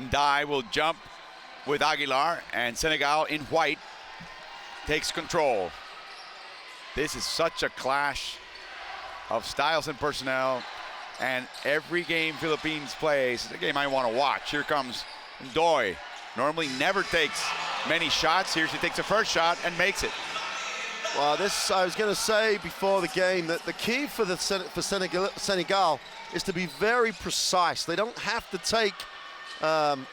Ndiaye will jump with Aguilar, and Senegal in white takes control. This is such a clash of styles and personnel, and every game Philippines plays is a game I want to watch. Here comes Ndiaye. Normally never takes many shots. Here she takes the first shot and makes it. Well, this, I was going to say before the game that the key for Senegal is to be very precise. They don't have to take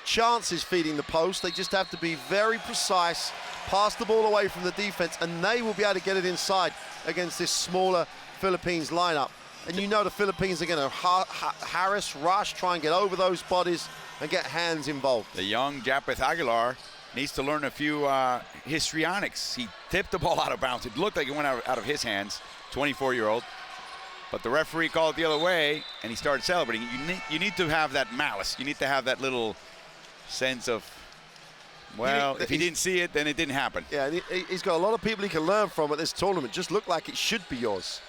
chances feeding the post. They just have to be very precise, pass the ball away from the defense, and they will be able to get it inside against this smaller Philippines lineup. And you know the Philippines are going to harass, rush, try and get over those bodies and get hands involved. The young Japeth Aguilar needs to learn a few histrionics. He tipped the ball out of bounds. It looked like it went out of his hands, 24-year-old. But the referee called it the other way, and he started celebrating. You need to have that malice. You need to have that little sense of, well, if he didn't see it, then it didn't happen. Yeah, and he's got a lot of people he can learn from at this tournament. Just look like it should be yours.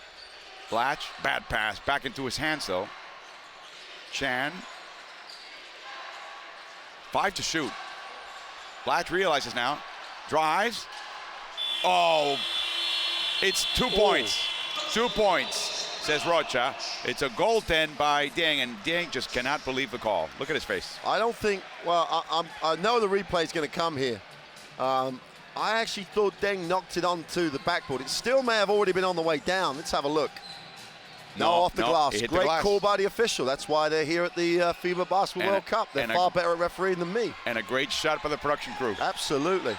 Blatch, bad pass, back into his hands though. Chan. 5 to shoot. Blatch realizes now, drives. Oh, it's 2 points. 2 points. Says Rocha. It's a goaltend by Deng, and Deng just cannot believe the call. Look at his face. I don't think, well, I know the replay is going to come here. I actually thought Deng knocked it onto the backboard. It still may have already been on the way down. Let's have a look. No, off the glass. Great call by the official. That's why they're here at the FIBA Basketball World Cup. They're far better at refereeing than me. And a great shot by the production crew. Absolutely.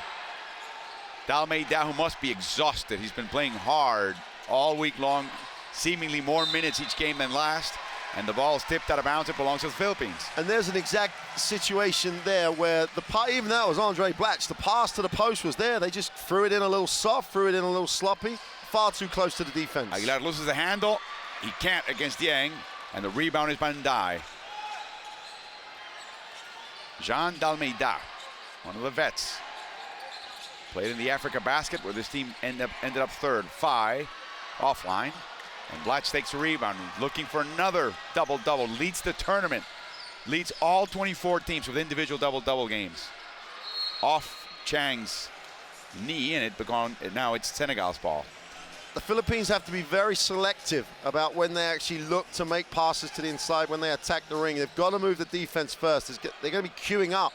Dalmeida, who must be exhausted. He's been playing hard all week long. Seemingly more minutes each game than last, and the ball is tipped out of bounds. It belongs to the Philippines. And there's an exact situation there where even though it was Andre Blatch, the pass to the post was there. They just threw it in a little soft, threw it in a little sloppy, far too close to the defense. Aguilar loses the handle. He can't against Dieng, and the rebound is by Ndiaye. Jean Dalmeida, one of the vets, played in the Africa basket where this team ended up third. Phi offline. And Blatch takes a rebound, looking for another double-double, leads the tournament, leads all 24 teams with individual double-double games. Off Chang's knee, and now it's Senegal's ball. The Philippines have to be very selective about when they actually look to make passes to the inside, when they attack the ring. They've got to move the defense first. They're going to be queuing up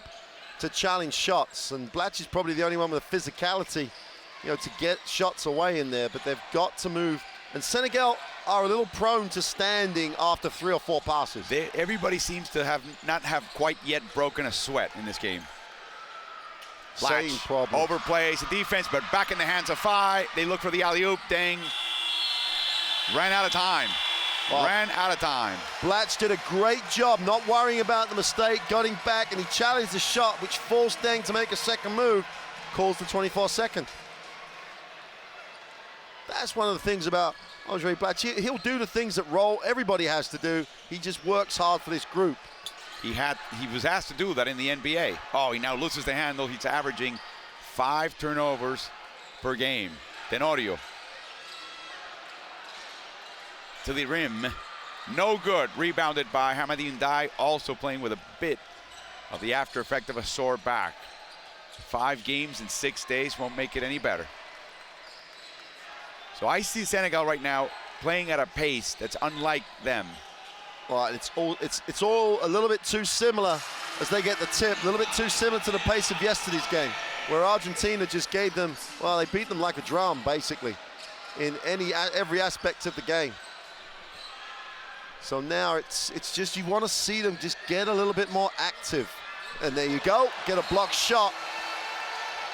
to challenge shots, and Blatch is probably the only one with the physicality, to get shots away in there, but they've got to move. And Senegal are a little prone to standing after 3 or 4 passes. Everybody seems to not have quite yet broken a sweat in this game. Blatch overplays the defense, but back in the hands of Phi. They look for the alley-oop. Deng ran out of time. Ran out of time. Blatch did a great job not worrying about the mistake, got him back, and he challenged the shot, which forced Deng to make a second move. Calls the 24-second. That's one of the things about Andre Blatch. He'll do the things that everybody has to do. He just works hard for this group. He was asked to do that in the NBA. Oh, he now loses the handle. He's averaging 5 turnovers per game. Tenorio to the rim. No good. Rebounded by Hamadi Ndiaye, also playing with a bit of the after effect of a sore back. 5 games in 6 days won't make it any better. So I see Senegal right now playing at a pace that's unlike them. Well, it's all a little bit too similar as they get the tip, a little bit too similar to the pace of yesterday's game, where Argentina just gave them, well, they beat them like a drum, basically, in every aspect of the game. So now it's just, you want to see them just get a little bit more active. And there you go, get a blocked shot.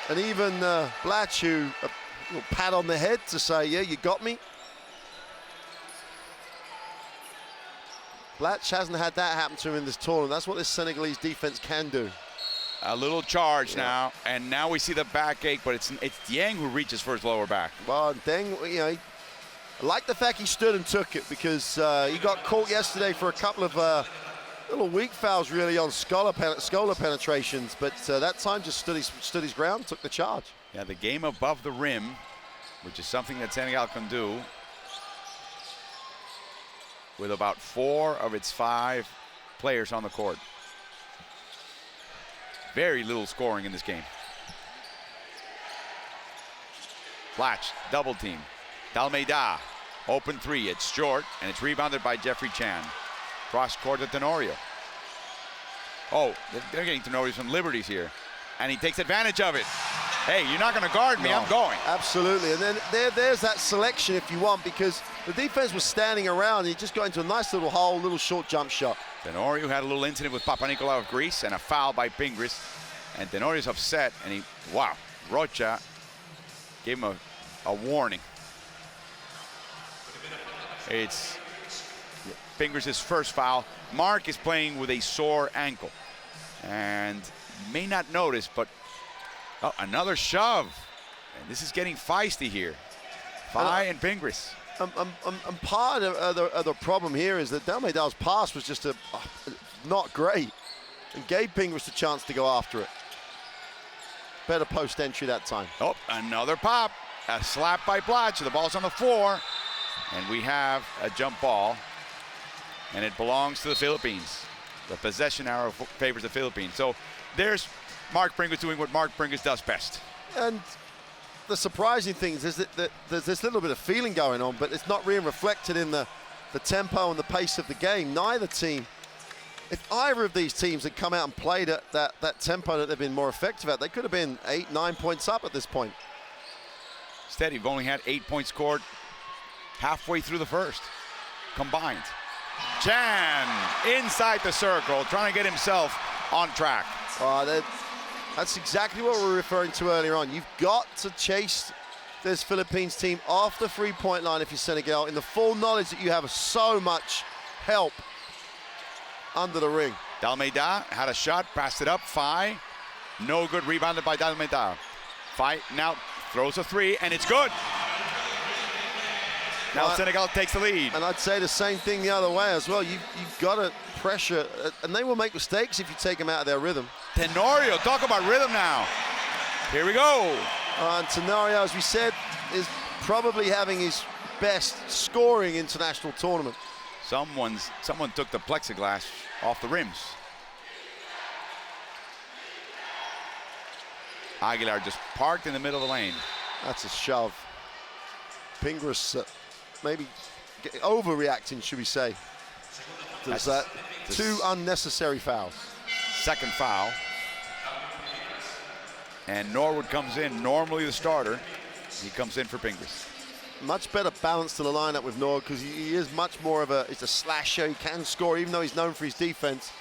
And even Blatch, who a little pat on the head to say, yeah, you got me. Blatch hasn't had that happen to him in this tournament. That's what this Senegalese defense can do. A little charge now, and now we see the backache, but it's Dieng who reaches for his lower back. Well, Dieng, I like the fact he stood and took it, because he got caught yesterday for a couple of little weak fouls, really, on Scholar penetrations, but that time just stood his ground, took the charge. Yeah, the game above the rim, which is something that Senegal can do, with about 4 of its 5 players on the court. Very little scoring in this game. Blatch, double team. Dalmeida, open three. It's short, and it's rebounded by Jeffrey Chan. Cross court to Tenorio. Oh, they're getting Tenorio some liberties here. And he takes advantage of it. Hey, you're not going to guard me, No, I'm going. Absolutely, and then there's that selection if you want, because the defense was standing around and he just got into a nice little hole, little short jump shot. Tenorio had a little incident with Papanikolaou of Greece and a foul by Pingris. And Tenorio's upset, and Rocha gave him a warning. It's Pingris' first foul. Mark is playing with a sore ankle. And you may not notice, but another shove. And this is getting feisty here. Fai and Pingris. Part of the problem here is that Dalmeida's pass was just not great and gave Pingris a chance to go after it. Better post entry that time. Oh, another pop. A slap by Blatch. The ball's on the floor. And we have a jump ball. And it belongs to the Philippines. The possession arrow favors the Philippines. So there's Mark Pingris doing what Mark Pingris does best. And the surprising thing is that there's this little bit of feeling going on, but it's not really reflected in the tempo and the pace of the game. Neither team, if either of these teams had come out and played at that tempo that they've been more effective at, they could have been 8-9 points up at this point. Instead, you've only had 8 points scored halfway through the first, combined. Chan inside the circle, trying to get himself on track. That's exactly what we were referring to earlier on. You've got to chase this Philippines team off the three-point line if you're Senegal, in the full knowledge that you have so much help under the ring. Dalmeida had a shot, passed it up. Fai, no good, rebounded by Dalmeida. Fai now throws a three, and it's good. Now Senegal takes the lead. And I'd say the same thing the other way as well. You've got to pressure, and they will make mistakes if you take them out of their rhythm. Tenorio, talk about rhythm now. Here we go. And Tenorio, as we said, is probably having his best scoring international tournament. Someone took the plexiglass off the rims. Aguilar just parked in the middle of the lane. That's a shove. Pingris maybe overreacting, should we say. There's that two unnecessary fouls. Second foul. And Norwood comes in, normally the starter. He comes in for Pingris. Much better balance to the lineup with Norwood, because he is much more of he's a slasher. He can score, even though he's known for his defense.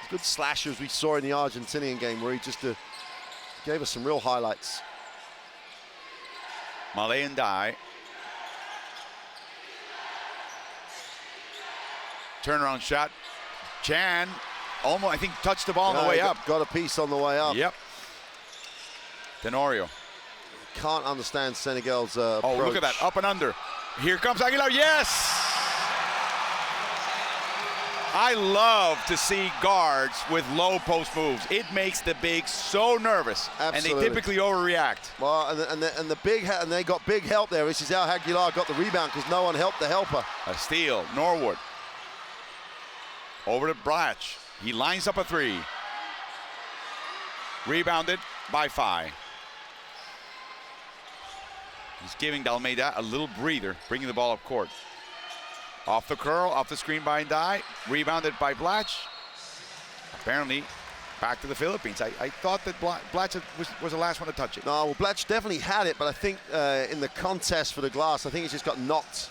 He's a good slasher, as we saw in the Argentinian game, where he just gave us some real highlights. Malay and Dai. Turnaround shot. Chan almost, I think, touched the ball on the way up. Got a piece on the way up. Yep. Tenorio. Can't understand Senegal's approach. Oh, look at that, up and under. Here comes Aguilar, yes! I love to see guards with low post moves. It makes the bigs so nervous. Absolutely. And they typically overreact. Well, and they got big help there. This is how Aguilar got the rebound, because no one helped the helper. A steal, Norwood. Over to Blatch. He lines up a three. Rebounded by Fai. He's giving Dalmeida a little breather, bringing the ball up court. Off the curl, off the screen by Ndai. Rebounded by Blatch. Apparently, back to the Philippines. I thought that Blatch was the last one to touch it. No, well, Blatch definitely had it, but I think in the contest for the glass, I think it's just got knocked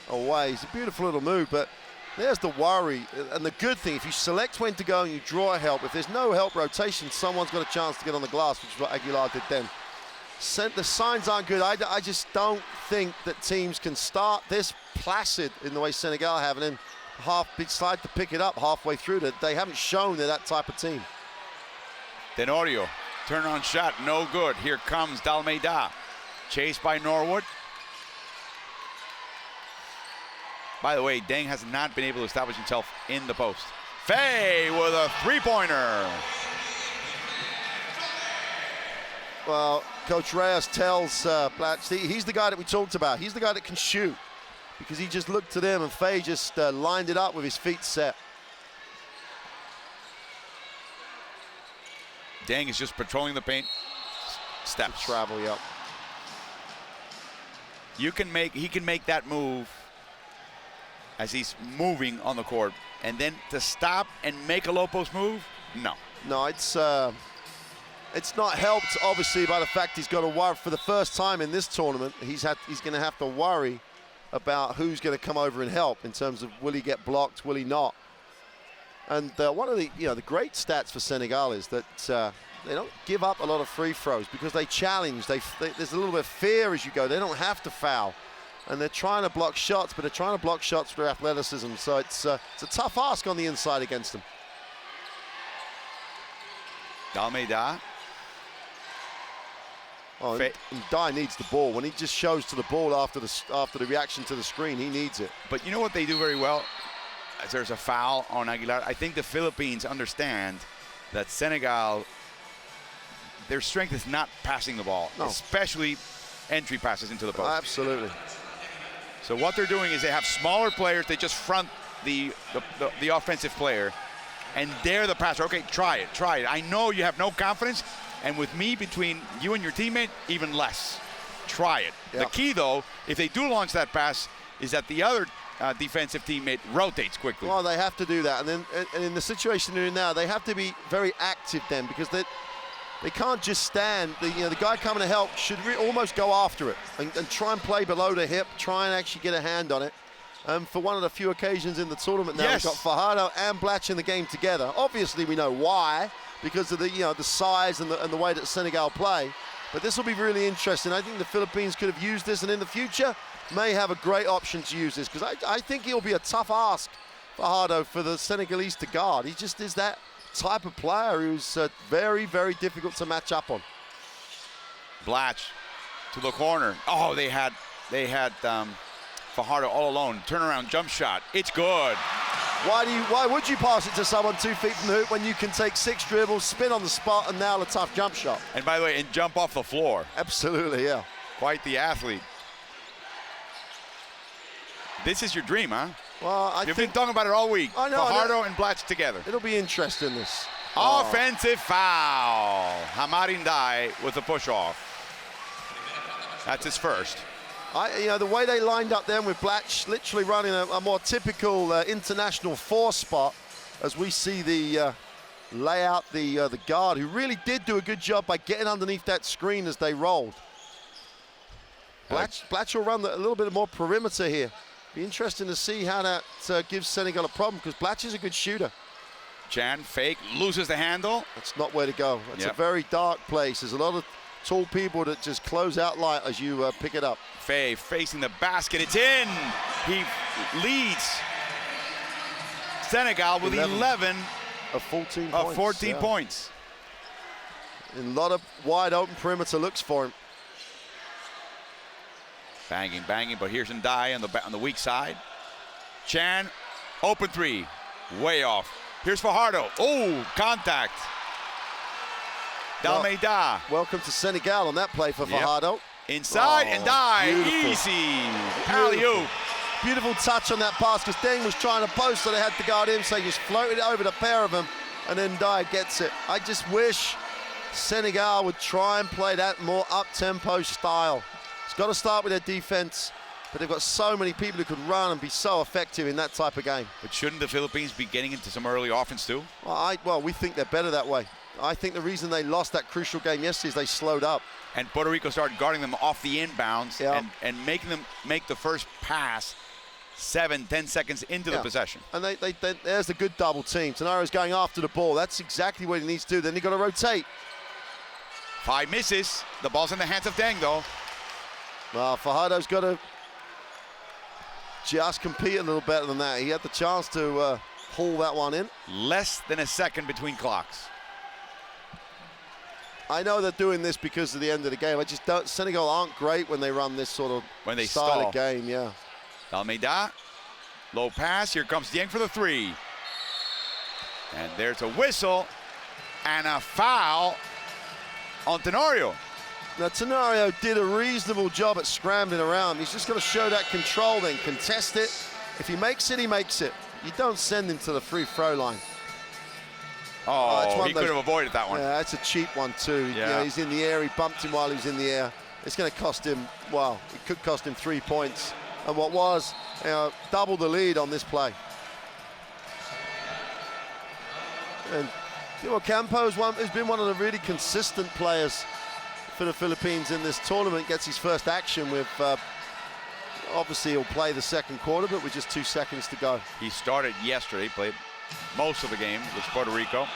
away. It's a beautiful little move, but there's the worry. And the good thing, if you select when to go and you draw a help, if there's no help rotation, someone's got a chance to get on the glass, which is what Aguilar did then. The signs aren't good. I just don't think that teams can start this placid in the way Senegal have, and then slide to pick it up halfway through. That they haven't shown they're that type of team. Tenorio, turn-on shot, no good. Here comes Dalmeida, chased by Norwood. By the way, Deng has not been able to establish himself in the post. Faye with a three-pointer. Well, Coach Reyes tells Blatch, he's the guy that we talked about. He's the guy that can shoot, because he just looked to them and Faye just lined it up with his feet set. Dieng is just patrolling the paint. Steps. Travel, yep. He can make that move as he's moving on the court, and then to stop and make a low post move, no. No, it's not helped obviously by the fact he's got to worry for the first time in this tournament. He's going to have to worry about who's going to come over and help in terms of will he get blocked, will he not. And one of the the great stats for Senegal is that they don't give up a lot of free throws because they challenge. There's a little bit of fear as you go. They don't have to foul, and they're trying to block shots, but they're trying to block shots for athleticism. So it's a tough ask on the inside against them. Dalmeida. Oh, and Dye needs the ball. When he just shows to the ball after the reaction to the screen, he needs it. But you know what they do very well? As there's a foul on Aguilar. I think the Philippines understand that Senegal, their strength is not passing the ball, especially entry passes into the post. Absolutely. So what they're doing is they have smaller players. They just front the offensive player, and they're the passer. Okay, try it. I know you have no confidence. And with me between you and your teammate, even less. Try it. Yep. The key, though, if they do launch that pass, is that the other defensive teammate rotates quickly. Well, they have to do that. And in the situation they're in now, they have to be very active then, because they can't just stand. The guy coming to help should almost go after it and try and play below the hip, try and actually get a hand on it. For one of the few occasions in the tournament now, we've got Fajardo and Blatch in the game together. Obviously, we know why, because of the size and the way that Senegal play. But this will be really interesting. I think the Philippines could have used this, and in the future may have a great option to use this, because I think it'll be a tough ask, Fajardo, for the Senegalese to guard. He just is that type of player who's very, very difficult to match up on. Blatch to the corner. Oh, they had Fajardo all alone. Turnaround jump shot. It's good. Why would you pass it to someone 2 feet from the hoop when you can take 6 dribbles, spin on the spot, and nail a tough jump shot? And by the way, and jump off the floor. Absolutely, yeah. Quite the athlete. This is your dream, huh? Well, You've been talking about it all week. I know. Fajardo and Blatch together. It'll be interesting, this. Offensive foul. Hamarin Dye with a push-off. That's his first. The way they lined up then with Blatch literally running a more typical international 4 spot, as we see the layout, the guard, who really did do a good job by getting underneath that screen as they rolled. Blatch will run a little bit more perimeter here. Be interesting to see how that gives Senegal a problem, because Blatch is a good shooter. Chan fake, loses the handle. That's not where to go. That's a very dark place. There's a lot of tall people that just close out light as you pick it up. Faye facing the basket, it's in. He leads Senegal with 11 of 14 points. And a lot of wide open perimeter looks for him. Banging, but here's Ndai on the weak side. Chan, open 3, way off. Here's Fajardo. Oh, contact. Dalmeida. Welcome to Senegal on that play for Fajardo. Inside, and Ndai, easy. Alley-oop. Beautiful touch on that pass, because Dieng was trying to post, so they had to guard him, so he just floated it over the pair of them, and then Ndai gets it. I just wish Senegal would try and play that more up-tempo style. It's got to start with their defense, but they've got so many people who could run and be so effective in that type of game. But shouldn't the Philippines be getting into some early offense too? Well, we think they're better that way. I think the reason they lost that crucial game yesterday is they slowed up. And Puerto Rico started guarding them off the inbounds and making them make the first pass 7-10 seconds into the possession. And there's a good double team. Tenaro's going after the ball. That's exactly what he needs to do. Then he got to rotate. 5 misses. The ball's in the hands of Dieng, though. Well, Fajardo's got to just compete a little better than that. He had the chance to haul that one in. Less than a second between clocks. I know they're doing this because of the end of the game. I just don't. Senegal aren't great when they run this sort of style of game. Yeah. Dalmeida, low pass. Here comes Dieng for the 3. And there's a whistle and a foul on Tenorio. Now, Tenorio did a reasonable job at scrambling around. He's just got to show that control, then contest it. If he makes it, he makes it. You don't send him to the free throw line. Oh, he could have avoided that one. Yeah, that's a cheap one too. Yeah. You know, he's in the air, he bumped him while he was in the air. It's going to cost him, well, it could cost him 3 points. And what was, double the lead on this play. And Ocampo has been one of the really consistent players for the Philippines in this tournament. Gets his first action with, obviously he'll play the second quarter, but with just 2 seconds to go. He started yesterday, played most of the game with Puerto Rico.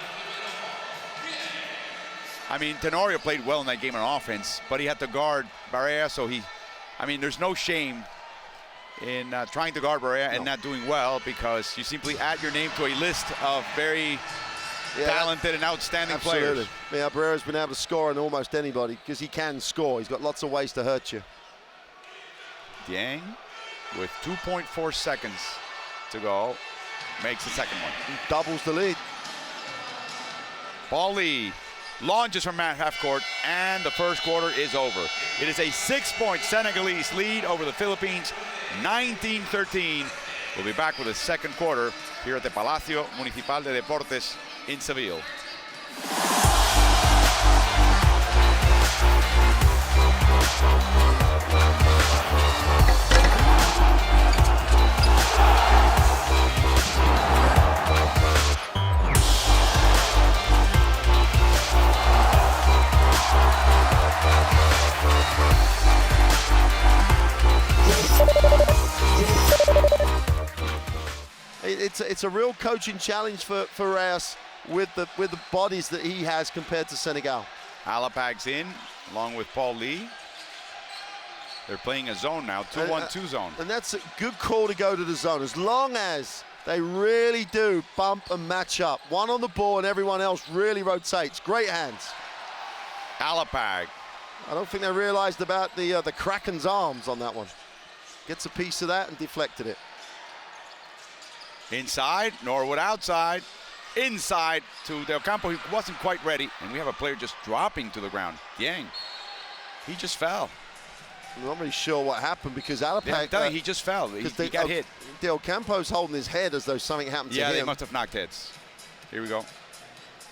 I mean, Tenorio played well in that game on offense, but he had to guard Barea, so there's no shame in trying to guard Barea and not doing well, because you simply add your name to a list of very talented and outstanding players. Yeah, Barrera's been able to score on almost anybody because he can score. He's got lots of ways to hurt you. Dieng, with 2.4 seconds to go, makes the second one. He doubles the lead. Paul Lee launches from half court, and the first quarter is over. It is a 6-point Senegalese lead over the Philippines, 19-13. We'll be back with the second quarter here at the Palacio Municipal de Deportes in Seville. It's a real coaching challenge for Reyes with the bodies that he has compared to Senegal. Alapag's in, along with Paul Lee. They're playing a zone now, 2-1-2 zone. And that's a good call to go to the zone, as long as they really do bump and match up. One on the ball and everyone else really rotates. Great hands. Alapag. I don't think they realized about the Kraken's arms on that one. Gets a piece of that and deflected it. Inside, Norwood outside. Inside to Del Campo, he wasn't quite ready. And we have a player just dropping to the ground. Dieng, he just fell. I'm not really sure what happened because Alapag... I'm telling you, he just fell. He got hit. Del Campo's holding his head as though something happened to him. Yeah, they must have knocked heads. Here we go.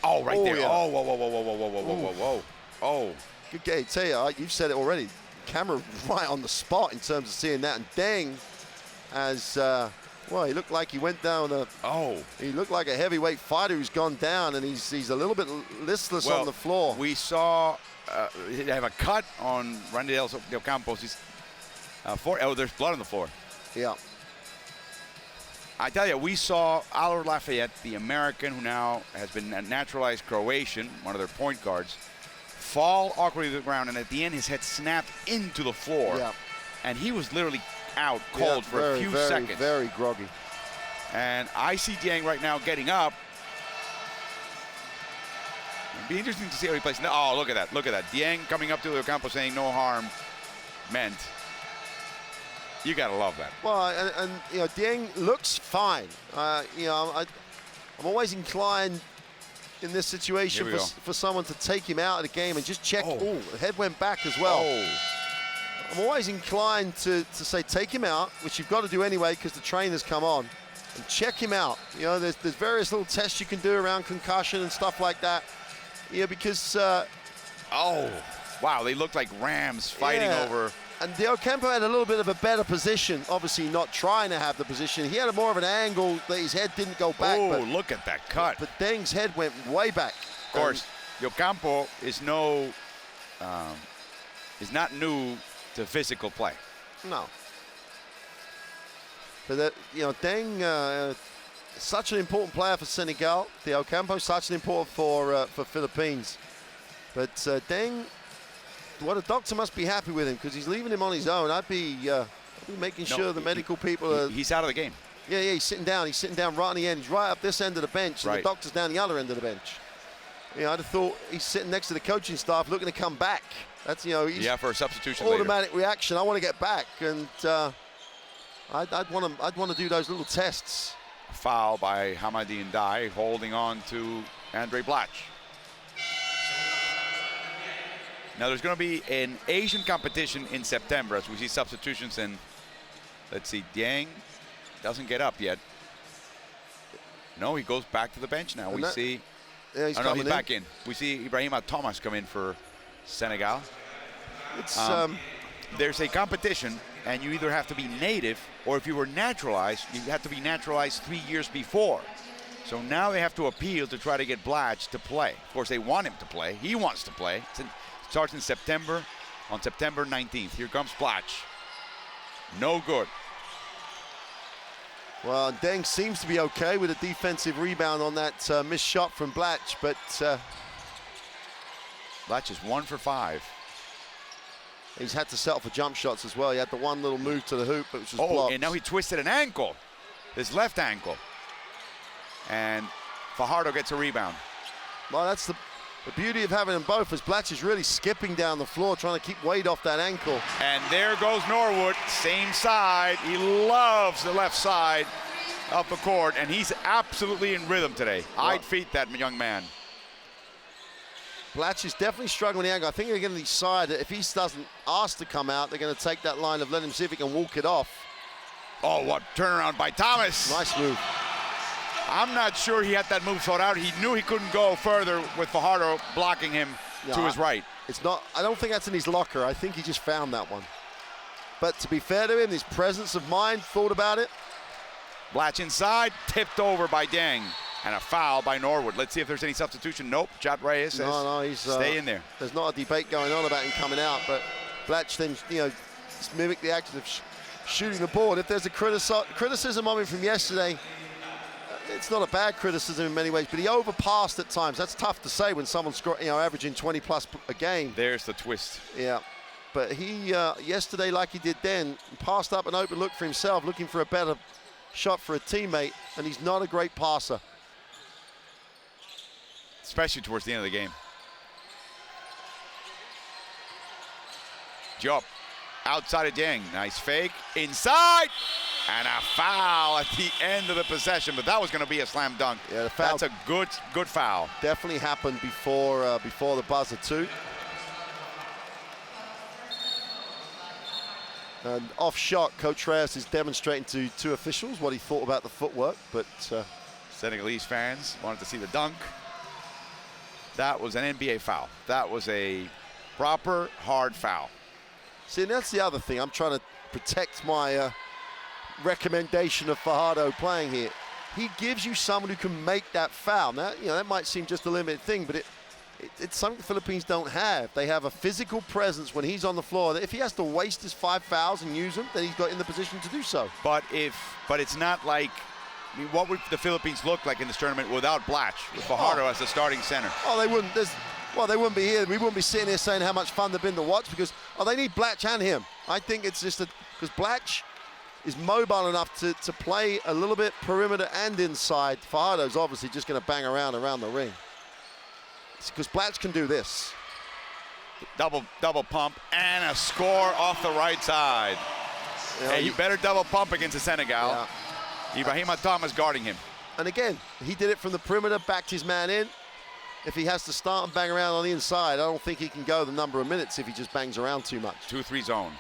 Oh, right there. Yeah. Oh, whoa, whoa, whoa, whoa, whoa, whoa, whoa, whoa, whoa. Oh. Good game. Tell you, you've said it already. Camera right on the spot in terms of seeing that. And Dieng, as... well, he looked like he went down he looked like a heavyweight fighter who's gone down, and he's a little bit listless on the floor. We saw they have a cut on Randy Del Campos. There's blood on the floor. Yeah. I tell you, we saw Alor Lafayette, the American who now has been a naturalized Croatian, one of their point guards, fall awkwardly to the ground, and at the end his head snapped into the floor. Yeah. And he was literally out cold for a few seconds. Very groggy. And I see Dieng right now getting up. It'd be interesting to see how he plays. Oh, look at that. Look at that. Dieng coming up to the campo saying no harm meant. You got to love that. Well, and Dieng looks fine. I'm always inclined in this situation for someone to take him out of the game and just check. Oh, the head went back as well. Oh. I'm always inclined to say take him out, which you've got to do anyway because the trainer's come on, and check him out. There's various little tests you can do around concussion and stuff like that. Because... oh, wow, they looked like rams fighting over... And Del Campo had a little bit of a better position, obviously not trying to have the position. He had more of an angle that his head didn't go back. Oh, look at that cut. But Dieng's head went way back. Of course, Del Campo is not new to physical play. No. But Dieng, such an important player for Senegal. Del Campo, such an important for Philippines. But Dieng, well, the doctor must be happy with him because he's leaving him on his own. I'd be making sure the medical people are... He's out of the game. Yeah, he's sitting down. He's sitting down right on the end. He's right up this end of the bench, and the doctor's down the other end of the bench. I'd have thought he's sitting next to the coaching staff looking to come back. That's, he's for a substitution automatic later. reaction. I want to get back, and I'd want to do those little tests. A foul by Hamadi Ndai, holding on to Andre Blatch. Now there's going to be an Asian competition in September as we see substitutions, and let's see, Dieng doesn't get up yet. No, he goes back to the bench now. Yeah, he's no, coming he's in. back in. We see Ibrahima Thomas come in for Senegal. It's, There's a competition, and you either have to be native, or if you were naturalized, you have to be naturalized 3 years before. So now they have to appeal to try to get Blatch to play. Of course, they want him to play. He wants to play. It starts in September, on September 19th. Here comes Blatch. No good. Well, Deng seems to be okay with a defensive rebound on that missed shot from Blatch, but Blatch is 1 for 5. he's had to settle for jump shots as well. He had the one little move to the hoop, which was blocked. And now he twisted an ankle, his left ankle. And Fajardo gets a rebound. Well, that's the beauty of having them both, as Blatch is really skipping down the floor, trying to keep weight off that ankle. And there goes Norwood, same side. He loves the left side of the court, and he's absolutely in rhythm today. Well, I'd feed that young man. Blatch is definitely struggling with the ankle. I think they're going to decide that if he doesn't ask to come out, they're going to take that line of let him see if he can walk it off. Oh, what turnaround by Thomas. Nice move. I'm not sure he had that move thought out. He knew he couldn't go further with Fajardo blocking him to his right. It's not, I don't think that's in his locker. I think he just found that one. But to be fair to him, his presence of mind, thought about it. Blatch inside, tipped over by Deng. And a foul by Norwood. Let's see if there's any substitution. Nope, Jat Reyes says he's stay in there. There's not a debate going on about him coming out, but Blatch then, just mimic the action of shooting the ball. And if there's a criticism of him from yesterday, it's not a bad criticism in many ways, but he overpassed at times. That's tough to say when someone's averaging 20 plus a game. There's the twist. Yeah, but he yesterday, like he did then, passed up an open look for himself, looking for a better shot for a teammate, and he's not a great passer. Especially towards the end of the game. Job outside of Deng. Nice fake. Inside. And a foul at the end of the possession. But that was going to be a slam dunk. Yeah, the foul. That's a good foul. Definitely happened before the buzzer too. And off shot, Coach Reyes is demonstrating to two officials what he thought about the footwork. But Senegalese fans wanted to see the dunk. That was an NBA foul. That was a proper hard foul. See, and that's the other thing. I'm trying to protect my recommendation of Fajardo playing here. He gives you someone who can make that foul. Now, that might seem just a limited thing, but it's something the Philippines don't have. They have a physical presence when he's on the floor. If he has to waste his 5 fouls and use them, then he's got in the position to do so. But it's not like, what would the Philippines look like in this tournament without Blatch, with Fajardo as the starting center? Oh, they wouldn't. They wouldn't be here. We wouldn't be sitting here saying how much fun they've been to watch, because they need Blatch and him. I think it's just because Blatch is mobile enough to play a little bit perimeter and inside. Fajardo's obviously just going to bang around the ring. It's because Blatch can do this. Double pump and a score off the right side. Hey, you better double pump against the Senegal. Yeah. Ibrahima Thomas guarding him. And again, he did it from the perimeter, backed his man in. If he has to start and bang around on the inside, I don't think he can go the number of minutes if he just bangs around too much. 2-3 zone.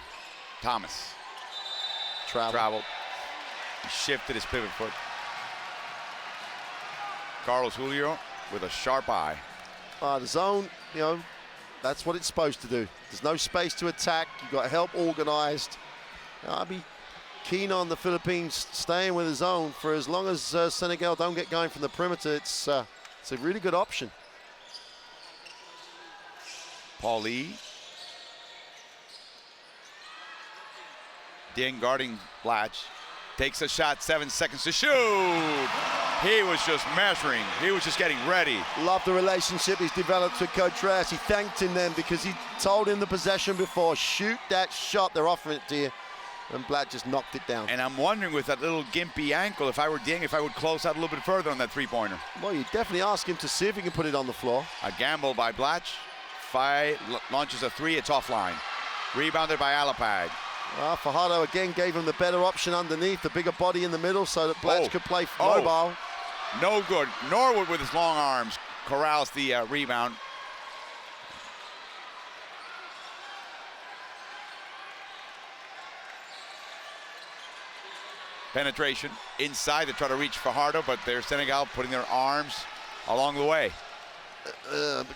Thomas. Traveled. He shifted his pivot foot. Carlos Julio with a sharp eye. The zone, that's what it's supposed to do. There's no space to attack. You've got help organized. I'd be keen on the Philippines staying with the zone for as long as Senegal don't get going from the perimeter. It's a really good option. Paul Lee. Deng guarding Blatch. Takes a shot, 7 seconds to shoot. He was just measuring. He was just getting ready. Love the relationship he's developed with Coach Reyes. He thanked him then because he told him the possession before, shoot that shot, they're offering it to you. And Blatch just knocked it down. And I'm wondering with that little gimpy ankle, if I were Deng, if I would close out a little bit further on that three-pointer. Well, you definitely ask him to see if he can put it on the floor. A gamble by Blatch. Launches a 3, it's offline. Rebounded by Alapag. Fajardo again gave him the better option underneath, the bigger body in the middle so that Blatch could play mobile. No good. Norwood with his long arms corrals the rebound. Penetration inside to try to reach Fajardo, but there's Senegal putting their arms along the way.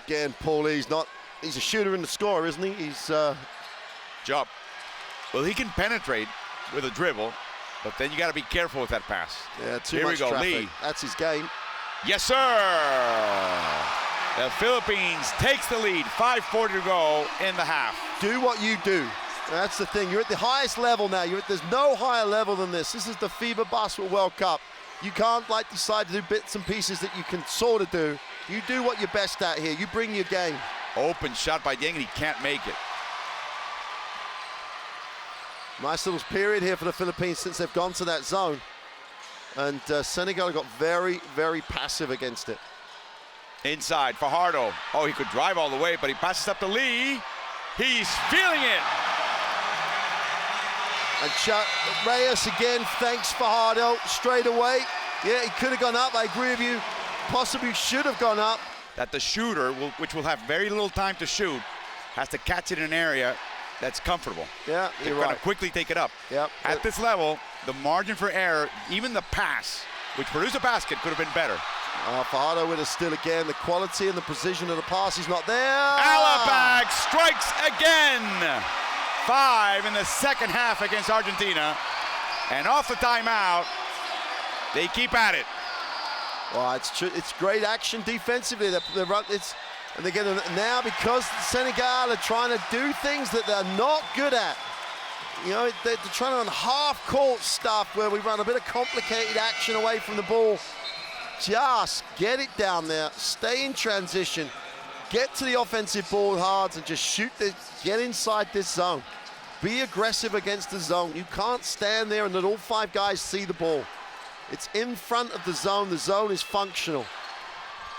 Again, Paulie's he's a shooter and a scorer, isn't he? He's Job. Well, he can penetrate with a dribble, but then you got to be careful with that pass. Yeah, too Here much we go, traffic. Lee. That's his game. Yes, sir. The Philippines takes the lead. 5:40 to go in the half. Do what you do. That's the thing. You're at the highest level now. There's no higher level than this. This is the FIBA Basketball World Cup. You can't decide to do bits and pieces that you can sort of do. You do what you're best at here. You bring your game. Open shot by Dieng, and he can't make it. Nice little period here for the Philippines since they've gone to that zone. And Senegal got very, very passive against it. Inside, Fajardo. Oh, he could drive all the way, but he passes up to Lee. He's feeling it. And Reyes again, thanks Fajardo, straight away. Yeah, he could have gone up, I agree with you. Possibly should have gone up. That the shooter, which will have very little time to shoot, has to catch it in an area that's comfortable. Yeah, you're They're right. going to quickly take it up. Yep. At this level, the margin for error, even the pass, which produced a basket, could have been better. Fajardo with a steal again. The quality and the precision of the pass is not there. Alabag strikes again. 5 in the second half against Argentina. And off the timeout, they keep at it. Well, it's great action defensively. And they're getting now because Senegal are trying to do things that they're not good at. You know, they're trying to run half-court stuff where we run a bit of complicated action away from the ball. Just get it down there, stay in transition, get to the offensive ball hard and just shoot this, get inside this zone. Be aggressive against the zone. You can't stand there and let all 5 guys see the ball. It's in front of the zone is functional.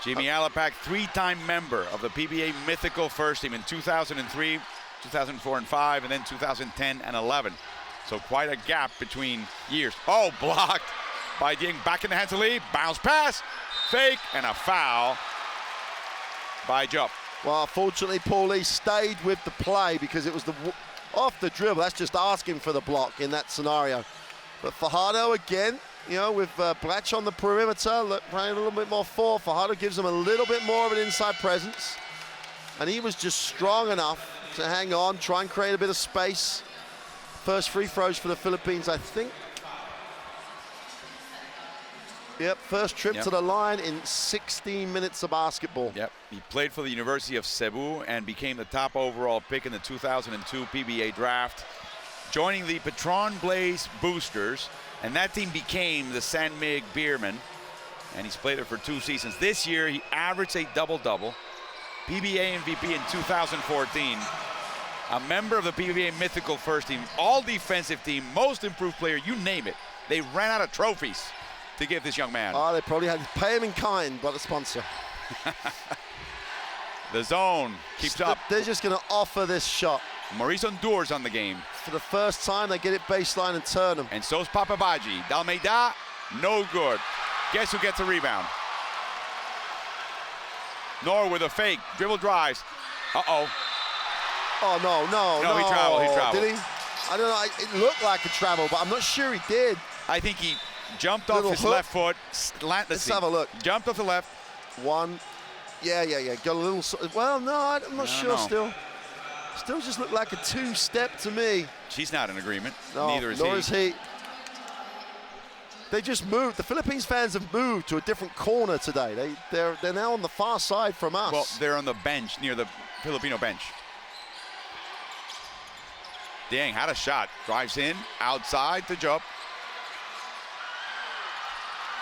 Jimmy Alapag, 3-time member of the PBA mythical first team in 2003, 2004 and 5, and then 2010 and 11. So quite a gap between years. Oh, blocked by Dieng, back in the hands of Lee, bounce pass, fake, and a foul by Jupp. Well, fortunately, Paulie stayed with the play because it was off the dribble. That's just asking for the block in that scenario. But Fajardo again, you know, with Blatch on the perimeter, playing a little bit more four. Fajardo gives him a little bit more of an inside presence. And he was just strong enough to hang on, try and create a bit of space. First free throws for the Philippines, I think. Yep, first trip to the line in 16 minutes of basketball. Yep, he played for the University of Cebu and became the top overall pick in the 2002 PBA draft, joining the Petron Blaze Boosters, and that team became the San Mig Beermen, and he's played it for 2 seasons. This year, he averaged a double-double, PBA MVP in 2014, a member of the PBA mythical first team, all defensive team, most improved player, you name it. They ran out of trophies to give this young man. Oh, they probably had to pay him in kind by the sponsor. The zone keeps up. They're just going to offer this shot. Maurice Ondour's on the game. For the first time, they get it baseline and turn them. And so's Papabaji. Dalmeida, no good. Guess who gets a rebound? Nor with a fake. Dribble drives. Uh-oh. Oh, no. No, he traveled. Did he? I don't know. It looked like a travel, but I'm not sure he did. I think he jumped off his left foot. Let's have a look. Jumped off the left. One. Yeah. Got a little. Well, no, I'm not sure still. Still just looked like a 2-step to me. She's not in agreement. No, Neither nor is he. They just moved. The Philippines fans have moved to a different corner today. They're now on the far side from us. Well, they're on the bench near the Filipino bench. Dieng had a shot. Drives in, outside to Jupp.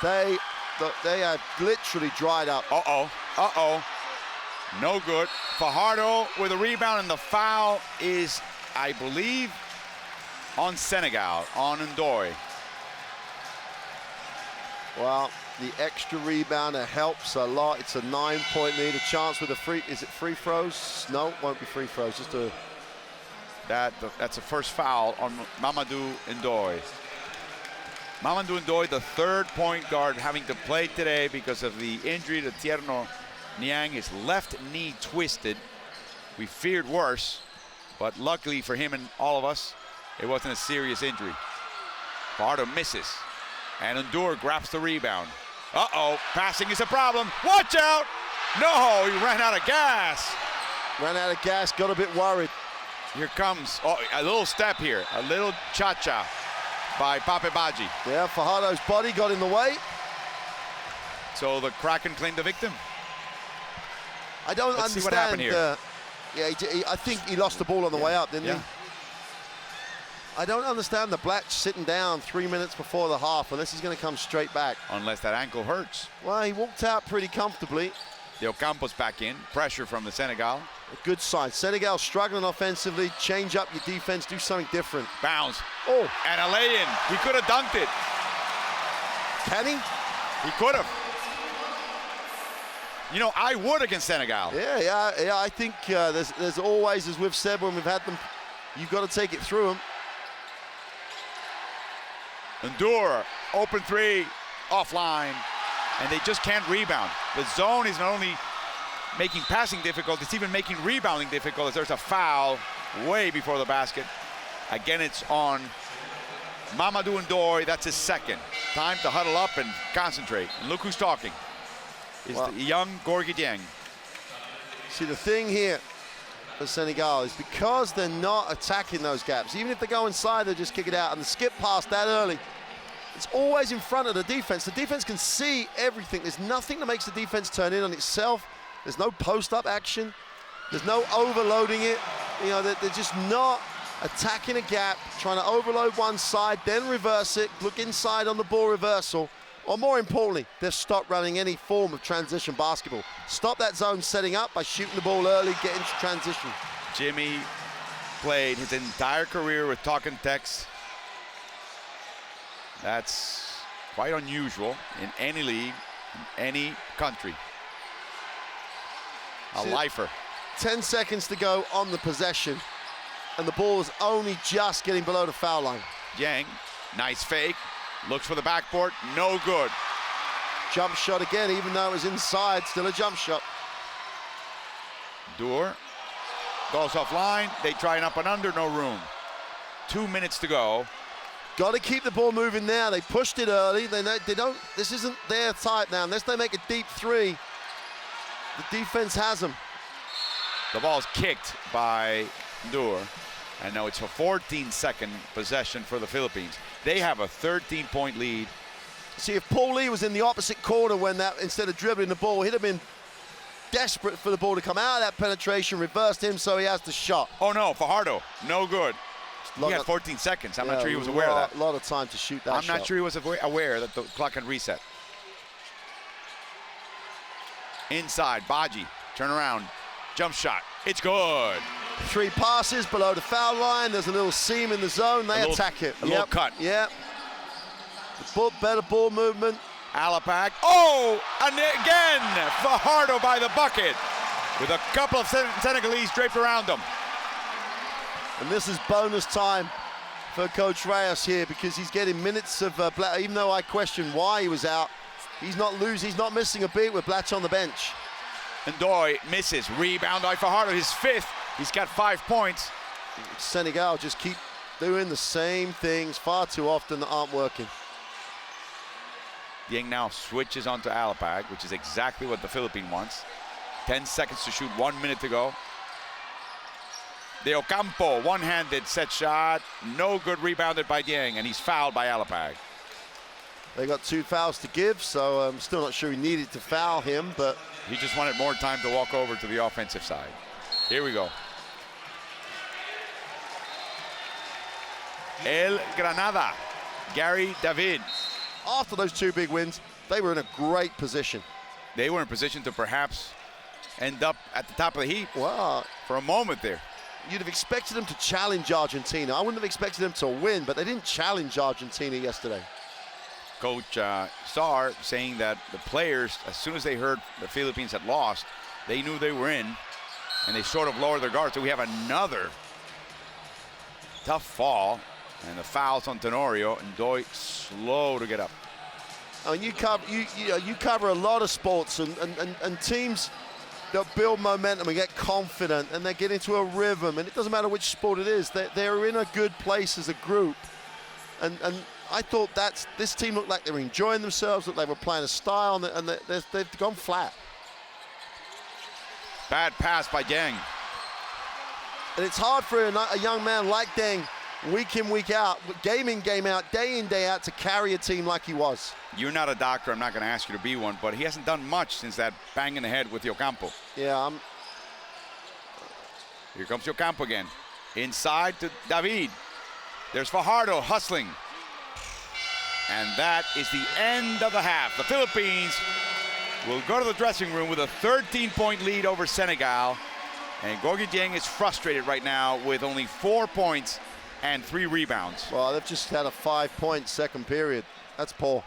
They are literally dried up. Uh-oh. No good. Fajardo with a rebound, and the foul is, I believe, on Senegal, on Ndoye. Well, the extra rebounder helps a lot. It's a 9-point lead. A chance with is it free throws? No, it won't be free throws. Just a. That's the first foul on Mamadou Ndoye. Mamadou Ndoye, the third point guard, having to play today because of the injury to Tierno Niang. His left knee twisted. We feared worse, but luckily for him and all of us, it wasn't a serious injury. Fajardo misses, and Ndoye grabs the rebound. Uh-oh, passing is a problem. Watch out! No, he ran out of gas. Ran out of gas, got a bit worried. Here comes a little step here, a little cha-cha by Pape Badji. Yeah, Fajardo's body got in the way. So the Kraken claimed the victim. I don't Let's understand. see what happened here. I think he lost the ball on the way up, didn't Yeah. he? I don't understand the Black sitting down 3 minutes before the half unless he's going to come straight back. Unless that ankle hurts. Well, he walked out pretty comfortably. De Ocampos back in. Pressure from the Senegal. A good sign. Senegal struggling offensively. Change up your defense. Do something different. Bounce. Oh, And a lay-in. He could have dunked it. can he? He could have. You know, I would against Senegal. Yeah. I think there's always, as we've said when we've had them, you've got to take it through them. Endure, open three, offline, and they just can't rebound. The zone is not only making passing difficult, it's even making rebounding difficult as there's a foul way before the basket. Again, it's on Mamadou Ndoye, that's his second. Time to huddle up and concentrate. And look who's talking. It's the young Gorgui Dieng. See, the thing here for Senegal is because they're not attacking those gaps, even if they go inside, they just kick it out. And the skip pass that early, it's always in front of the defense. The defense can see everything. There's nothing that makes the defense turn in on itself. There's no post-up action. There's no overloading it. You know, they're just not attacking a gap, trying to overload one side, then reverse it, look inside on the ball reversal. Or more importantly, they've stopped running any form of transition basketball. Stop that zone setting up by shooting the ball early, get into transition. Jimmy played his entire career with talk and text. That's quite unusual in any league, in any country. A lifer. 10 seconds to go on the possession, and the ball is only just getting below the foul line. Yang, nice fake, looks for the backboard, no good. Jump shot again, even though it was inside, still a jump shot. Dur goes offline, they try an up and under, no room. 2 minutes to go. Got to keep the ball moving now. They pushed it early. They don't. This isn't their type now. Unless they make a deep three, the defense has them. The ball's kicked by Dur, and now it's a 14-second possession for the Philippines. They have a 13-point lead. See, if Paul Lee was in the opposite corner when that, instead of dribbling the ball, he'd have been desperate for the ball to come out of that penetration, reversed him so he has the shot. Oh no, Fajardo, no good. He had 14 seconds. I'm not sure he was aware of that. A lot of time to shoot that shot. I'm not sure he was aware that the clock had reset. Inside, Badji, turn around, jump shot, it's good. 3 passes below the foul line. There's a little seam in the zone. They attack it. A little cut. Yep. Better ball movement. Alapag. Oh, and again, Fajardo by the bucket with a couple of Senegalese draped around him. And this is bonus time for Coach Reyes here because he's getting minutes of Black. Even though I question why he was out, he's not missing a beat with Blatch on the bench. Ndoye misses. Rebound by Fajardo, his 5th. He's got 5 points. Senegal just keep doing the same things far too often that aren't working. Dieng now switches onto Alapag, which is exactly what the Philippine wants. 10 seconds to shoot, 1 minute to go. De Ocampo, one-handed set shot, no good, rebounded by Dieng, and he's fouled by Alapag. They got 2 fouls to give, so I'm still not sure he needed to foul him, but he just wanted more time to walk over to the offensive side. Here we go. El Granada, Gary David. After those 2 big wins, they were in a great position. They were in position to perhaps end up at the top of the heap. Wow. For a moment there. You'd have expected them to challenge Argentina. I wouldn't have expected them to win, but they didn't challenge Argentina yesterday. Coach Sarr saying that the players, as soon as they heard the Philippines had lost, they knew they were in, and they sort of lowered their guard. So we have another tough fall, and the fouls on Tenorio, and Ndoye slow to get up. I mean, you cover a lot of sports, and teams that build momentum and get confident, and they get into a rhythm, and it doesn't matter which sport it is. They're in a good place as a group, and I thought this team looked like they were enjoying themselves, looked like they were playing a style, and they've gone flat. Bad pass by Deng. And it's hard for a young man like Deng, week in, week out, game in, game out, day in, day out, to carry a team like he was. You're not a doctor. I'm not going to ask you to be one, but he hasn't done much since that bang in the head with Ocampo. Yeah, Here comes Ocampo again. Inside to David. There's Fajardo hustling. And that is the end of the half. The Philippines will go to the dressing room with a 13-point lead over Senegal. And Gorgui Dieng is frustrated right now with only 4 points and 3 rebounds. Well, they've just had a 5-point second period. That's poor.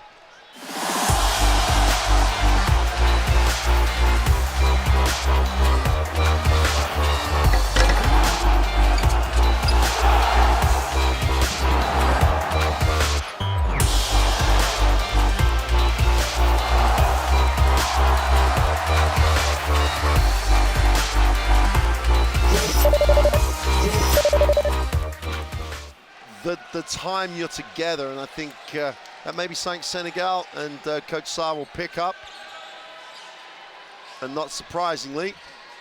The time you're together, and I think that maybe something Senegal and Coach Sarr will pick up. And not surprisingly,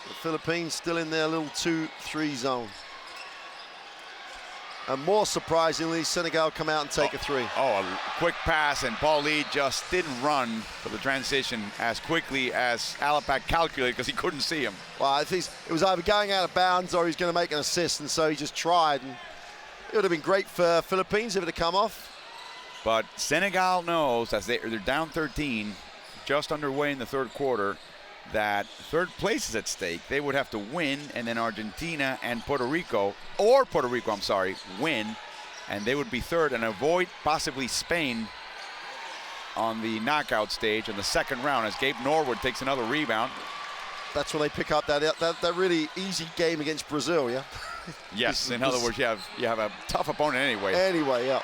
the Philippines still in their little 2-3 zone. And more surprisingly, Senegal come out and take a 3. Oh, a quick pass, and Paul Lee just didn't run for the transition as quickly as Alapak calculated because he couldn't see him. Well, I think it was either going out of bounds or he's going to make an assist, and so he just tried. And it would have been great for Philippines if it had come off. But Senegal knows, as they're down 13, just underway in the third quarter, that third place is at stake. They would have to win, and then Argentina and Puerto Rico, win, and they would be third and avoid possibly Spain on the knockout stage in the second round as Gabe Norwood takes another rebound. That's when they pick up that really easy game against Brazil, yeah? Yes, in other words, you have a tough opponent anyway. Anyway, yeah.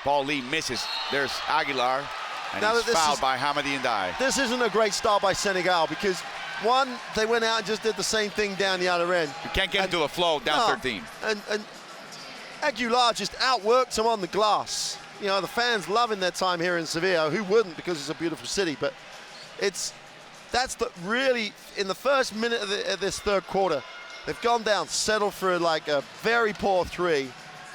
Paul Lee misses. There's Aguilar, and now he's fouled by Hamadi Ndiaye. This isn't a great start by Senegal because, one, they went out and just did the same thing down the other end. You can't get into the flow down 13. And Aguilar just outworked him on the glass. You know, the fans loving their time here in Sevilla. Who wouldn't, because it's a beautiful city? But that's really, in the first minute of this third quarter, they've gone down, settled for like a very poor 3,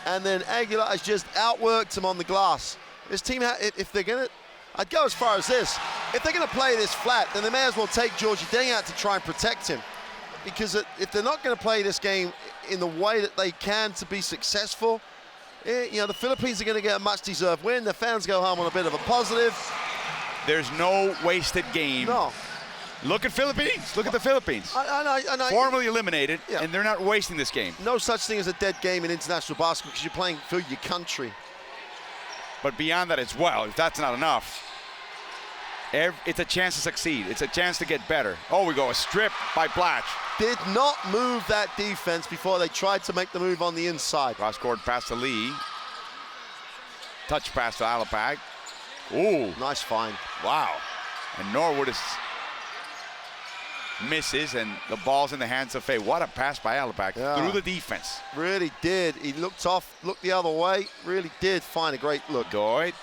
and then Aguilar has just outworked him on the glass. This team, if they're going to, I'd go as far as this. If they're going to play this flat, then they may as well take Gorgui Dieng out to try and protect him. Because if they're not going to play this game in the way that they can to be successful, you know, the Philippines are going to get a much-deserved win. The fans go home on a bit of a positive. There's no wasted game. No. Look at Philippines. Look at the Philippines. I Formally eliminated, yeah. and they're not wasting this game. No such thing as a dead game in international basketball because you're playing for your country. But beyond that, it's, well, if that's not enough, it's a chance to succeed. It's a chance to get better. Oh, we go a strip by Blatch. Did not move that defense before they tried to make the move on the inside. Cross-court pass to Lee. Touch pass to Alapag. Ooh. Nice find. Wow. And Norwood misses, and the ball's in the hands of Faye. What a pass by Alapag through the defense. Really did. He looked the other way. Really did find a great look. Doyd,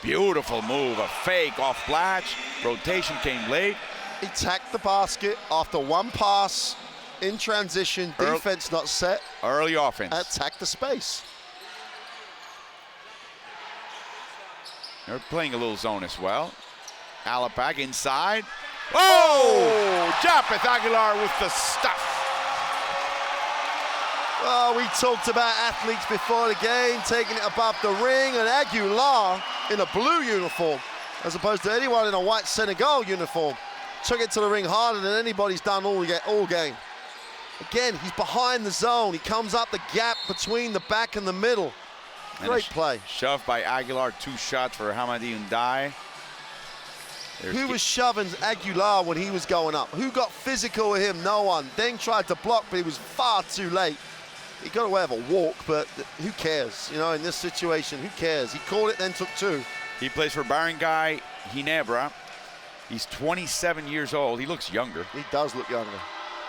beautiful move. A fake off Blatch. Rotation came late. He tacked the basket after one pass in transition. Defense not set. Early offense. Attack the space. They're playing a little zone as well. Alapag inside. Oh! Japeth Aguilar with the stuff. Well, we talked about athletes before the game, taking it above the ring, and Aguilar in a blue uniform, as opposed to anyone in a white Senegal uniform, took it to the ring harder than anybody's done all game. Again, he's behind the zone. He comes up the gap between the back and the middle. Great play. Shove by Aguilar, 2 shots for Hamadi Ndiaye. Who was shoving Aguilar when he was going up? Who got physical with him? No one. Deng tried to block, but he was far too late. He got away with a walk, but who cares? You know, in this situation, who cares? He caught it, then took 2. He plays for Barangay Ginebra. He's 27 years old. He looks younger. He does look younger.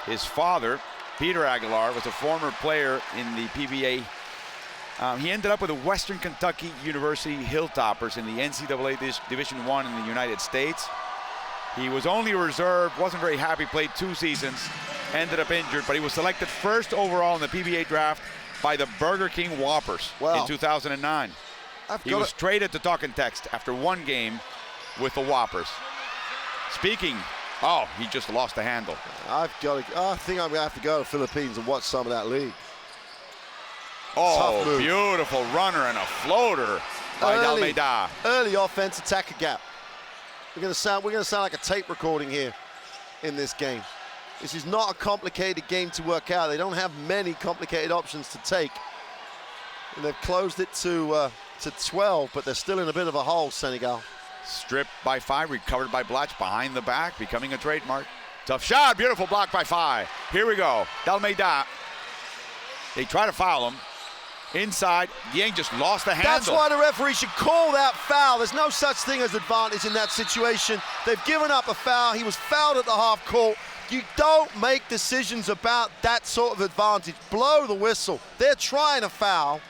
His father, Peter Aguilar, was a former player in the PBA. He ended up with the Western Kentucky University Hilltoppers in the NCAA Division I in the United States. He was only a reserve, wasn't very happy, played 2 seasons, ended up injured, but he was selected first overall in the PBA draft by the Burger King Whoppers in 2009. He was traded to Talk and Text after one game with the Whoppers. Speaking, he just lost the handle. I think I'm going to have to go to the Philippines and watch some of that league. Oh, beautiful runner and a floater by Dalmeida. Early offense, attack a gap. We're going to sound like a tape recording here in this game. This is not a complicated game to work out. They don't have many complicated options to take. And they've closed it to 12, but they're still in a bit of a hole, Senegal. Stripped by 5, recovered by Blatch behind the back, becoming a trademark. Tough shot, beautiful block by 5. Here we go, Dalmeida. They try to foul him. Inside, Dieng just lost the handle. That's why the referee should call that foul. There's no such thing as advantage in that situation. They've given up a foul. He was fouled at the half court. You don't make decisions about that sort of advantage. Blow the whistle. They're trying to foul,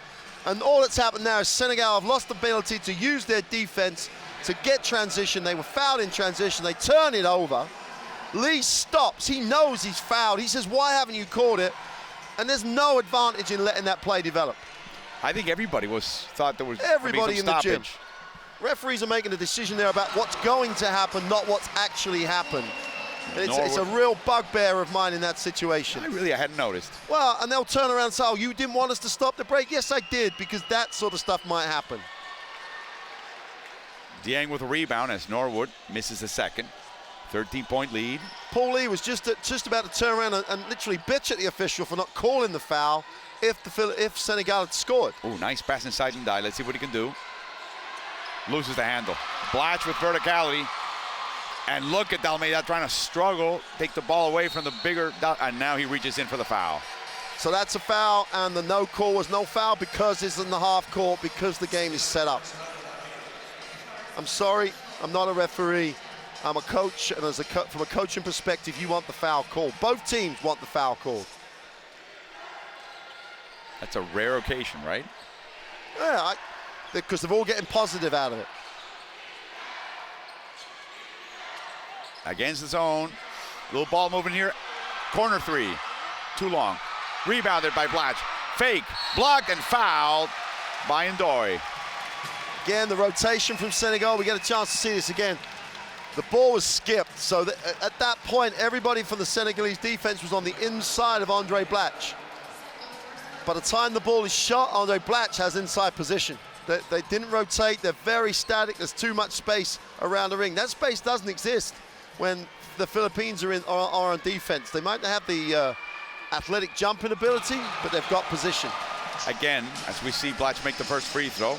and all that's happened now is Senegal have lost the ability to use their defense to get transition. They were fouled in transition. They turn it over. Lee stops. He knows he's fouled. He says, why haven't you called it? And there's no advantage in letting that play develop. I think everybody thought there was everybody in the gym. Stoppage. Referees are making a decision there about what's going to happen, not what's actually happened. It's a real bugbear of mine in that situation. I hadn't noticed. Well, and they'll turn around and say, you didn't want us to stop the break? Yes, I did, because that sort of stuff might happen. Dieng with a rebound as Norwood misses a second. 13-point lead. Paul Lee was just about to turn around and literally bitch at the official for not calling the foul if Senegal had scored. Oh, nice pass inside and die. Let's see what he can do. Loses the handle. Blatch with verticality. And look at Dalmeida trying to struggle, take the ball away from the bigger, and now he reaches in for the foul. So that's a foul, and the no call was no foul because it's in the half court, because the game is set up. I'm sorry, I'm not a referee. I'm a coach, and from a coaching perspective, you want the foul called. Both teams want the foul called. That's a rare occasion, right? Yeah, because they're all getting positive out of it. Against the zone, little ball moving here. Corner 3, too long. Rebounded by Blatch. Fake, blocked and fouled by Ndoye. Again, the rotation from Senegal. We get a chance to see this again. The ball was skipped, so at that point, everybody from the Senegalese defense was on the inside of Andre Blatch. By the time the ball is shot, Andre Blatch has inside position. They didn't rotate, they're very static, there's too much space around the ring. That space doesn't exist when the Philippines are on defense. They might not have the athletic jumping ability, but they've got position. Again, as we see Blatch make the first free throw,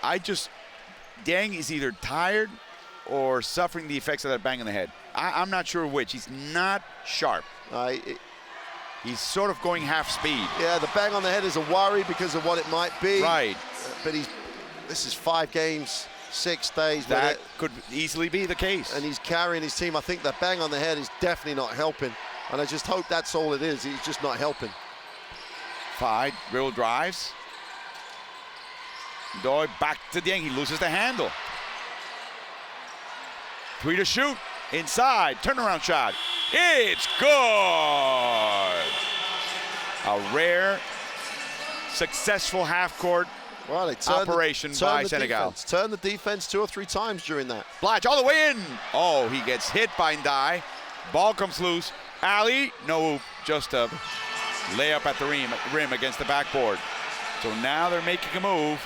Dieng is either tired or suffering the effects of that bang in the head. I'm not sure which. He's not sharp. He's sort of going half speed. Yeah, the bang on the head is a worry because of what it might be. Right. But this is 5 games, 6 days. That could easily be the case. And he's carrying his team. I think that bang on the head is definitely not helping. And I just hope that's all it is. He's just not helping. 5 dribble drives. Ndoye back to Dieng. He loses the handle. 3 to shoot. Inside. Turnaround shot. It's good. A rare, successful half-court operation by Senegal. Turn the defense 2 or 3 times during that. Blatch all the way in. Oh, he gets hit by Ndoye. Ball comes loose. Ali, no, just a layup at the rim against the backboard. So now they're making a move.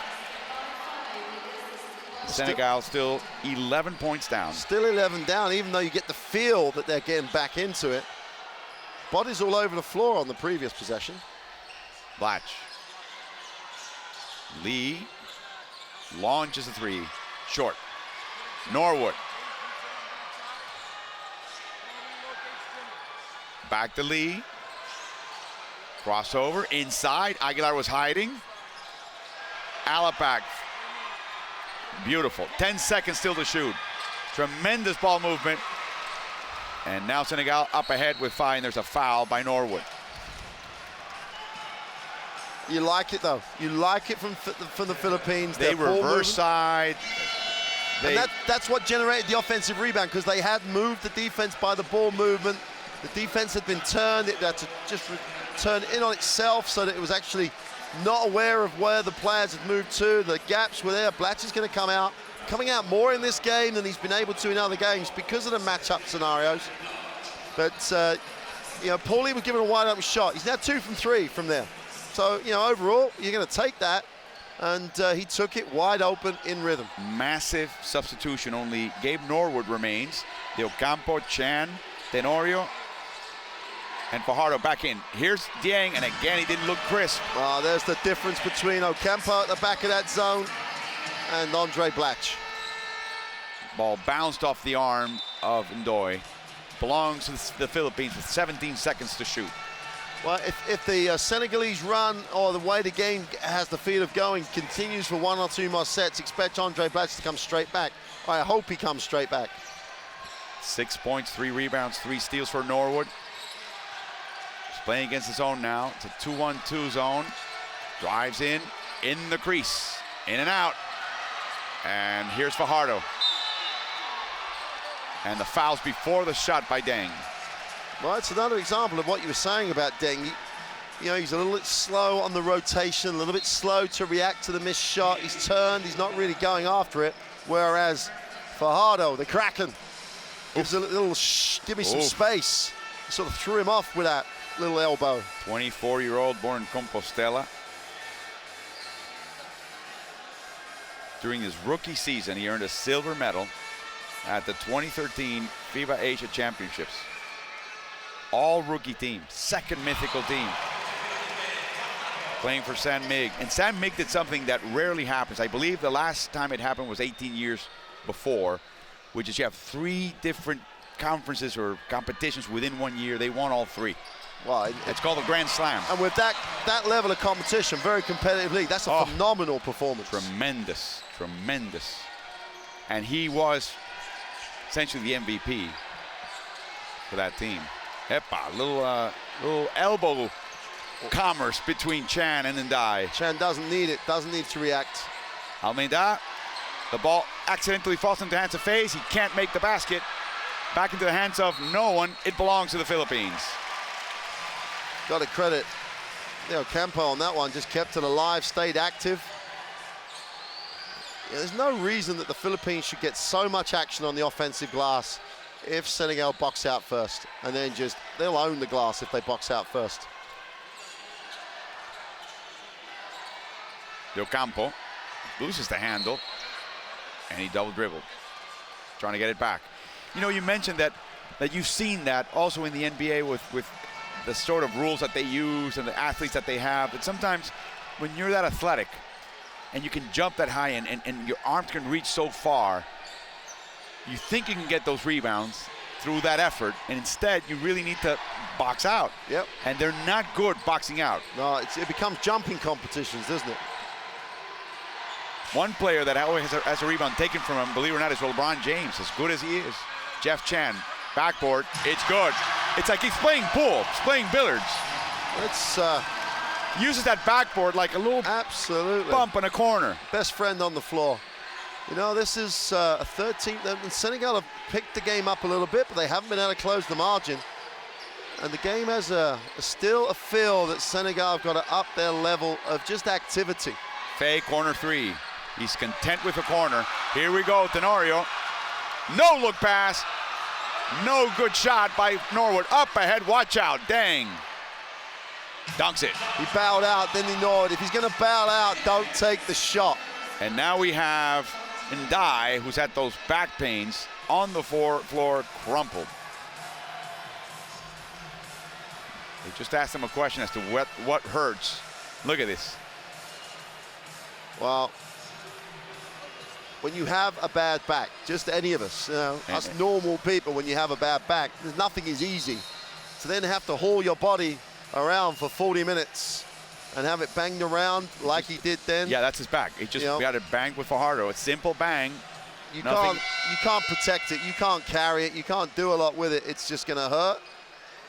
Senegal still 11 points down. Still 11 down, even though you get the feel that they're getting back into it. Bodies all over the floor on the previous possession. Blatch. Lee launches a 3. Short. Norwood. Back to Lee. Crossover inside. Aguilar was hiding. Alapak. Beautiful. 10 seconds still to shoot. Tremendous ball movement. And now Senegal up ahead with 5. And there's a foul by Norwood. You like it though. You like it from the Philippines. They reverse side. And that's what generated the offensive rebound, because they had moved the defense by the ball movement. The defense had been turned. It had to just turn in on itself so that it was actually not aware of where the players had moved to. The gaps were there. Blatch is going to coming out more in this game than he's been able to in other games because of the matchup scenarios. But, you know, Paulie was given a wide open shot. He's now 2 from 3 from there. So, you know, overall, you're going to take that. And he took it wide open in rhythm. Massive substitution. Only Gabe Norwood remains. De Ocampo, Chan, Tenorio, and Fajardo back in. Here's Dieng, and again, he didn't look crisp. There's the difference between Ocampo at the back of that zone and Andre Blatch. Ball bounced off the arm of Ndoye. Belongs to the Philippines with 17 seconds to shoot. Well, if the Senegalese run or the way the game has the feel of going continues for 1 or 2 more sets, expect Andre Blatch to come straight back. I hope he comes straight back. 6 points, 3 rebounds, 3 steals for Norwood. He's playing against his own now. It's a 2-1-2 zone. Drives in the crease, in and out. And here's Fajardo. And the fouls before the shot by Dieng. Well, it's another example of what you were saying about Dieng. You know, he's a little bit slow on the rotation, a little bit slow to react to the missed shot. He's turned, he's not really going after it. Whereas Fajardo, the Kraken, gives a little give me some space. He sort of threw him off with that little elbow. 24-year-old born in Compostela. During his rookie season, he earned a silver medal at the 2013 FIBA Asia Championships. All rookie team, second mythical team. Playing for San Mig. And San Mig did something that rarely happens. I believe the last time it happened was 18 years before, which is you have 3 different conferences or competitions within 1 year. They won all 3. Well, it's called a Grand Slam. And with that level of competition, very competitive league, that's a phenomenal performance. Tremendous, tremendous. And he was essentially the MVP for that team. Epa, little elbow commerce between Chan and Ndai. Chan doesn't need it, doesn't need to react. Almeida, the ball accidentally falls into the hands of FaZe. He can't make the basket. Back into the hands of no one. It belongs to the Philippines. Got to credit Campo on that one, just kept it alive, stayed active. Yeah, there's no reason that the Philippines should get so much action on the offensive glass if Senegal box out first, and then they'll own the glass if they box out first. De Ocampo loses the handle, and he double dribbled, trying to get it back. You know, you mentioned that you've seen that also in the NBA with the sort of rules that they use and the athletes that they have, that sometimes when you're that athletic and you can jump that high and your arms can reach so far, you think you can get those rebounds through that effort, and instead you really need to box out. Yep. And they're not good boxing out. No, it becomes jumping competitions, doesn't it? One player that always has a rebound taken from him, believe it or not, is LeBron James, as good as he is. Jeff Chan, backboard, it's good. It's like he's playing pool, he's playing billiards. It's uses that backboard like a little bump in a corner. Best friend on the floor. You know, this is a 13th. Senegal have picked the game up a little bit, but they haven't been able to close the margin. And the game has still a feel that Senegal have got to up their level of just activity. Faye, corner 3. He's content with the corner. Here we go, Tenorio. No look pass. No good shot by Norwood. Up ahead, watch out, Dieng. Dunks it. He bowed out, then he Norwood. If he's going to bow out, don't take the shot. And now we have Ndai, who's had those back pains, on the floor crumpled. They just asked him a question as to what hurts. Look at this. Well, when you have a bad back, just any of us, us normal people, when you have a bad back, nothing is easy. So then have to haul your body around for 40 minutes and have it banged around like he did then. Yeah, that's his back. He just got it banged with Fajardo. A simple bang. You can't protect it. You can't carry it. You can't do a lot with it. It's just going to hurt.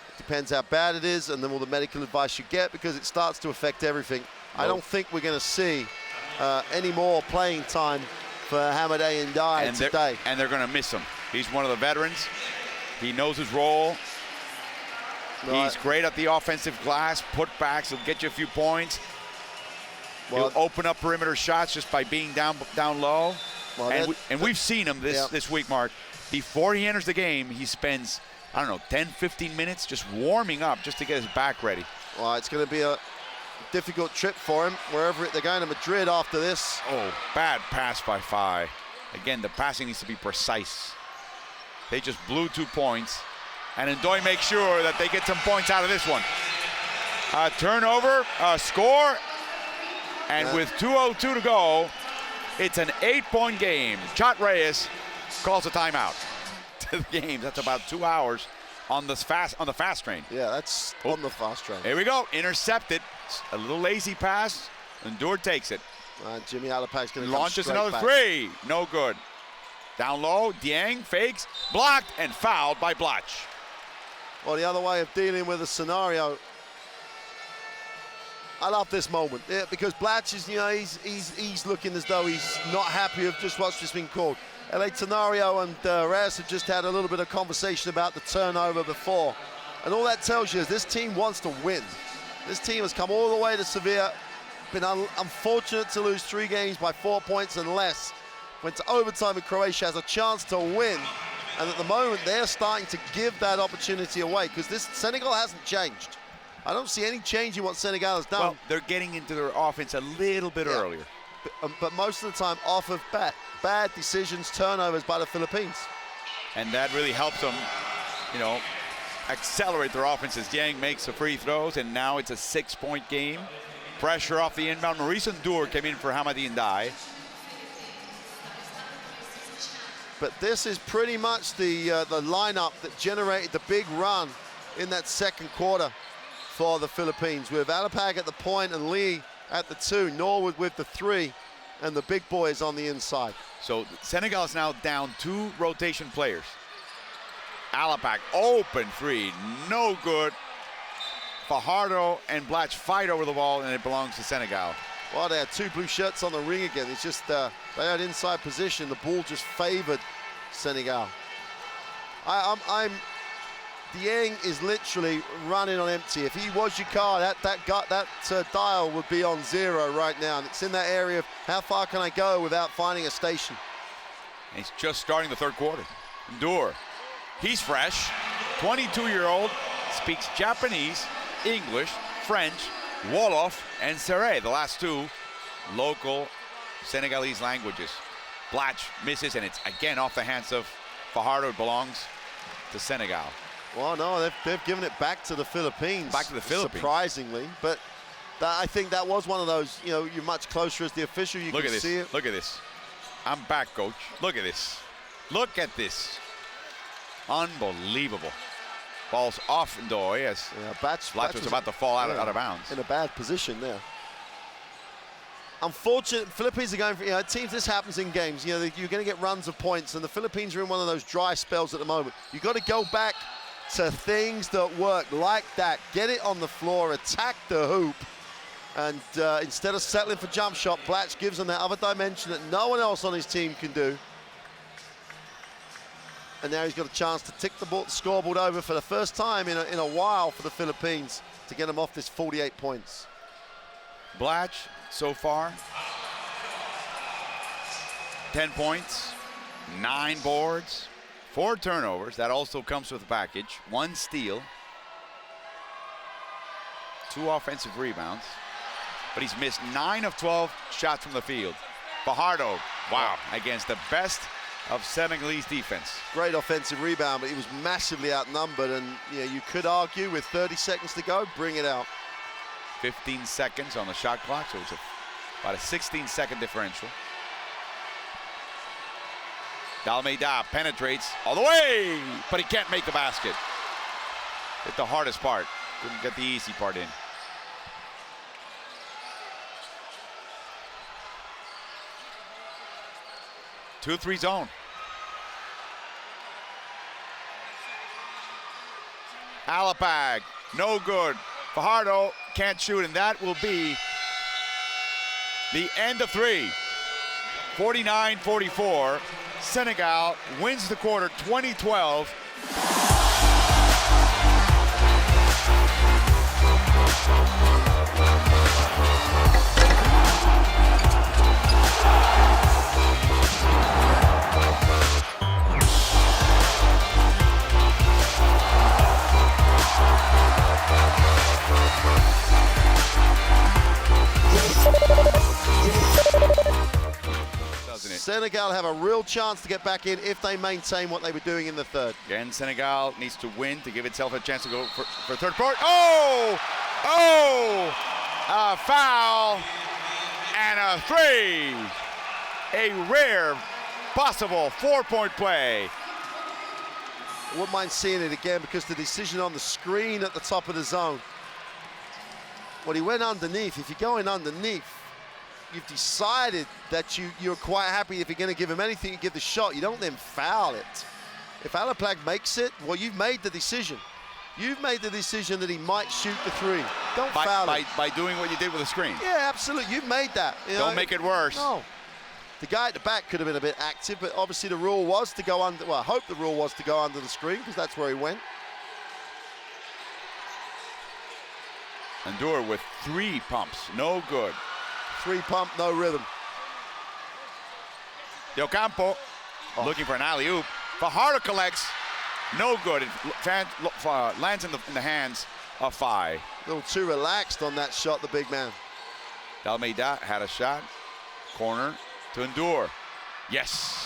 It depends how bad it is and then all the medical advice you get, because it starts to affect everything. I don't think we're going to see any more playing time for Hamadeh Ndai today. And they're going to miss him. He's one of the veterans. He knows his role. He's great at the offensive glass, putbacks. He'll get you a few points. Well, He'll open up perimeter shots just by being down low. Well, we've seen him this week, Mark. Before he enters the game, he spends, I don't know, 10, 15 minutes just warming up just to get his back ready. Well, it's going to be a difficult trip for him, wherever they're going to Madrid after this. Oh, bad pass by Fi. Again, the passing needs to be precise. They just blew 2 points. And Ndoye makes sure that they get some points out of this one. Turnover, score, and with 2:02 to go, it's an 8-point game. Chot Reyes calls a timeout to the game. That's about 2 hours on the fast train. Yeah, that's on the fast train. Here we go, intercepted. A little lazy pass. Ndoye takes it. Jimmy Alapag's going to launches another three. No good. Down low, Dieng fakes, blocked and fouled by Blatch. Well, the other way of dealing with a scenario. I love this moment, because Blatch is, he's looking as though he's not happy with just what's just been called. LA Tenorio and Reyes have just had a little bit of conversation about the turnover before. And all that tells you is this team wants to win. This team has come all the way to Sevilla, been unfortunate to lose 3 games by 4 points and less. Went to overtime and Croatia has a chance to win. And at the moment, they're starting to give that opportunity away because this Senegal hasn't changed. I don't see any change in what Senegal has done. Well, they're getting into their offense a little bit earlier. But most of the time off of bad decisions, turnovers by the Philippines. And that really helps them, accelerate their offense as Dieng makes the free throws, and now it's a 6-point game. Pressure off the inbound. Maurice Ndoye came in for Hamadi Ndiaye. But this is pretty much the lineup that generated the big run in that second quarter for the Philippines, with Alapag at the point and Lee at the 2, Norwood with the 3, and the big boys on the inside. So Senegal is now down 2 rotation players. Alapag, open 3, no good. Fajardo and Blatch fight over the ball, and it belongs to Senegal. Well, they had 2 blue shirts on the ring again. It's just they had inside position. The ball just favored Senegal. Dieng is literally running on empty. If he was your car, that dial would be on 0 right now. And it's in that area of how far can I go without finding a station. And he's just starting the third quarter. Ndoye, he's fresh, 22-year-old, speaks Japanese, English, French, Wolof, and Seré, the last 2 local Senegalese languages. Blatch misses, and it's again off the hands of Fajardo. It belongs to Senegal. Well, no, they've given it back to the Philippines. Back to the Philippines. Surprisingly, but I think that was one of those, you're much closer as the official. You can see it. Look at this. I'm back, coach. Look at this. Look at this. Unbelievable. Ball's off Ndoye as Blatch was about to fall out of bounds. In a bad position there. Unfortunate, Philippines are going for, teams, this happens in games. You're going to get runs of points, and the Philippines are in one of those dry spells at the moment. You've got to go back to things that work like that. Get it on the floor, attack the hoop, and instead of settling for jump shot, Blatch gives them that other dimension that no one else on his team can do. And now he's got a chance to tick the scoreboard over for the first time in a while for the Philippines to get them off this 48 points. Blatch, so far, 10 points, 9 boards, 4 turnovers. That also comes with a package. 1 steal, 2 offensive rebounds. But he's missed 9 of 12 shots from the field. Fajardo, wow, against the best of Senegalese defense. Great offensive rebound, but he was massively outnumbered, and you could argue with 30 seconds to go, bring it out. 15 seconds on the shot clock, so it's about a 16-second differential. Dalmeida penetrates all the way, but he can't make the basket. Hit the hardest part, couldn't get the easy part in. Two-three zone. Alapag, no good. Fajardo can't shoot, and that will be the end of 3. 49-44. Senegal wins the quarter 20-12. Senegal have a real chance to get back in if they maintain what they were doing in the third. Again, Senegal needs to win to give itself a chance to go for third quarter. Oh! Oh! A foul and a 3. A rare possible 4-point play. I wouldn't mind seeing it again because the decision on the screen at the top of the zone. Well, he went underneath. If you're going underneath, you've decided that you're quite happy if you're going to give him anything, you give the shot. You don't then foul it. If Alaplag makes it, well, you've made the decision. You've made the decision that he might shoot the 3. Don't foul it. By doing what you did with the screen. Yeah, absolutely. You've made that. Don't make it worse. No. The guy at the back could have been a bit active, but obviously the rule was to go under, well, I hope the rule was to go under the screen because that's where he went. Endure with 3 pumps, no good. 3 pump, no rhythm. Del Campo looking for an alley-oop. Fajardo collects, no good. It lands in the hands of Fai. A little too relaxed on that shot, the big man. Almeida had a shot, corner to Endure. Yes.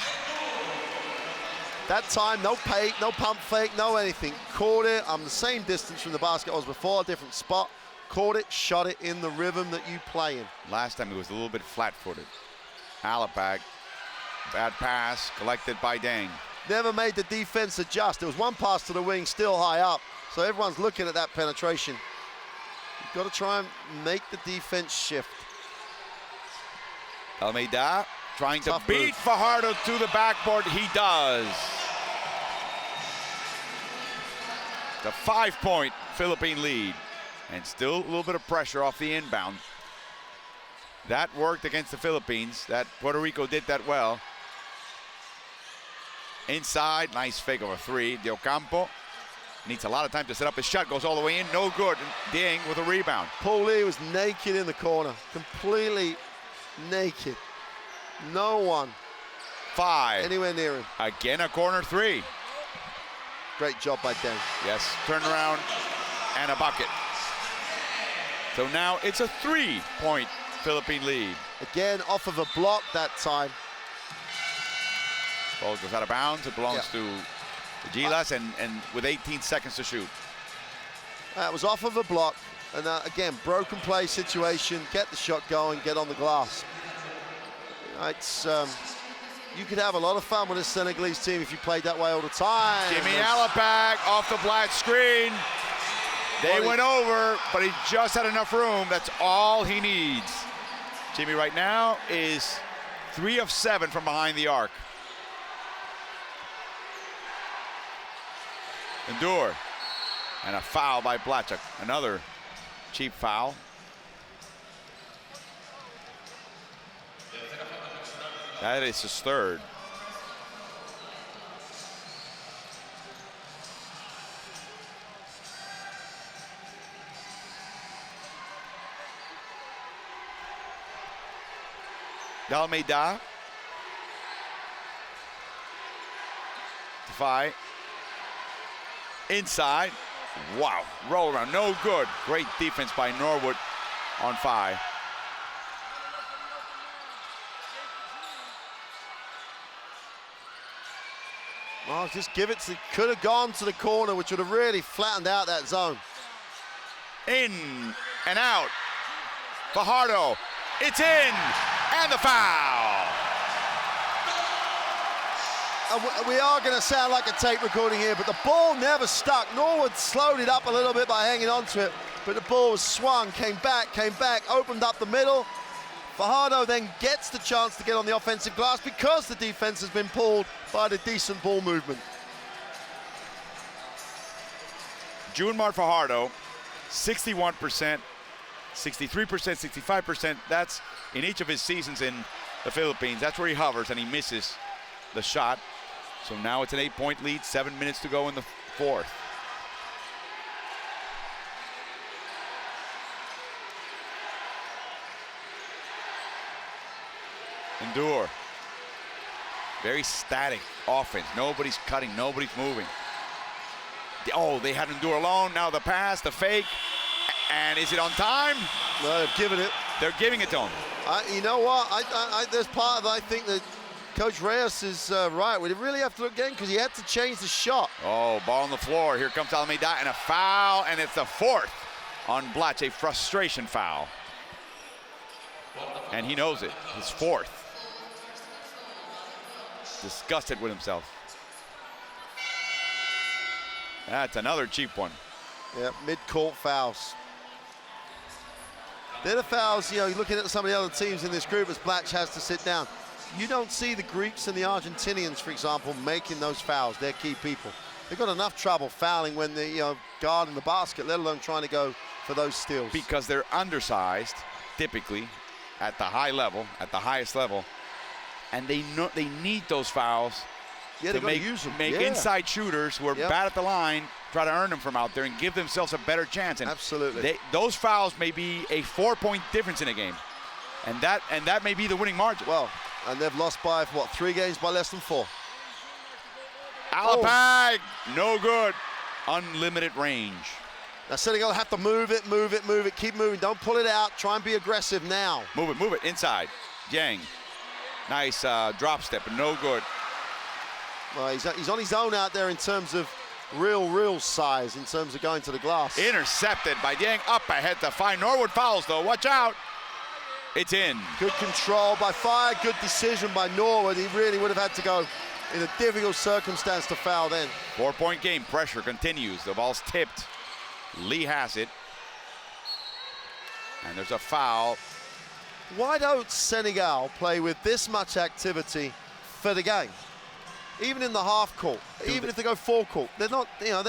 That time, no pay, no pump fake, no anything. Caught it. I'm the same distance from the basket I was before, different spot. Caught it, shot it in the rhythm that you play in. Last time he was a little bit flat-footed. Alapag, bad pass, collected by Deng. Never made the defense adjust. There was one pass to the wing, still high up. So everyone's looking at that penetration. You've got to try and make the defense shift. Almeida trying to Tough beat move. Fajardo to the backboard. He does. The 5-point Philippine lead. And still a little bit of pressure off the inbound. That worked against the Philippines. That Puerto Rico did that well. Inside, nice fake of a 3. Del Campo needs a lot of time to set up his shot. Goes all the way in, no good. Deng with a rebound. Paul Lee was naked in the corner, completely naked. No one 5. anywhere near him. Again, a corner 3. Great job by Deng. Yes, turnaround and a bucket. So now it's a 3-point Philippine lead. Again, off of a block that time. Ball goes out of bounds. It belongs to Gilas and with 18 seconds to shoot. That was off of a block. And again, broken play situation. Get the shot going, get on the glass. It's, you could have a lot of fun with this Senegalese team if you played that way all the time. Jimmy Alapag off the black screen. They went over, but he just had enough room. That's all he needs. Jimmy right now is 3 of 7 from behind the arc. Endure. And a foul by Blachak. Another cheap foul. That is his 3rd. Almeida. Fai. Inside. Wow. Roll around. No good. Great defense by Norwood on Fai. Well, just give it to, could have gone to the corner, which would have really flattened out that zone. In and out. Fajardo. It's in. And the foul. We are going to sound like a tape recording here, but the ball never stuck. Norwood slowed it up a little bit by hanging on to it, but the ball was swung, came back, opened up the middle. Fajardo then gets the chance to get on the offensive glass because the defense has been pulled by the decent ball movement. Junmar Fajardo, 61%, 63%, 65%. That's in each of his seasons in the Philippines. That's where he hovers, and he misses the shot. So now it's an 8-point lead, 7 minutes to go in the 4th. Endure. Very static offense. Nobody's cutting, nobody's moving. Oh, they had Endure alone. Now the pass, the fake. And is it on time? No, they've given it. They're giving it to him. You know what? There's part of I think that Coach Reyes is right. We really have to look again because he had to change the shot. Oh, ball on the floor. Here comes Almeida and a foul, and it's the fourth on Blatch, a frustration foul. And he knows it, his fourth. Disgusted with himself. That's another cheap one. Yeah, mid-court fouls. They're the fouls, you know, you're looking at some of the other teams in this group as Blatch has to sit down. You don't see the Greeks and the Argentinians, for example, making those fouls. They're key people. They've got enough trouble fouling when they're guarding the basket, let alone trying to go for those steals. Because they're undersized, typically, at the high level, at the highest level, and they need those fouls to make inside shooters who are bad at the line try to earn them from out there and give themselves a better chance. And absolutely, those fouls may be a 4-point difference in a game, and that may be the winning margin. Well, and they've lost by what, 3 games by less than 4. Alapag, no good. Unlimited range. Now Senegal have to move it, keep moving. Don't pull it out. Try and be aggressive now. Move it inside. Yang, nice drop step, but no good. Well, he's on his own out there in terms of real size, in terms of going to the glass. Intercepted by Yang, up ahead to find Norwood fouls though, watch out. It's in. Good control by Fire, good decision by Norwood. He really would have had to go in a difficult circumstance to foul then. 4-point game, pressure continues. The ball's tipped. Lee has it. And there's a foul. Why don't Senegal play with this much activity for the game? Even in the half court, even if they go full court, they're not, they're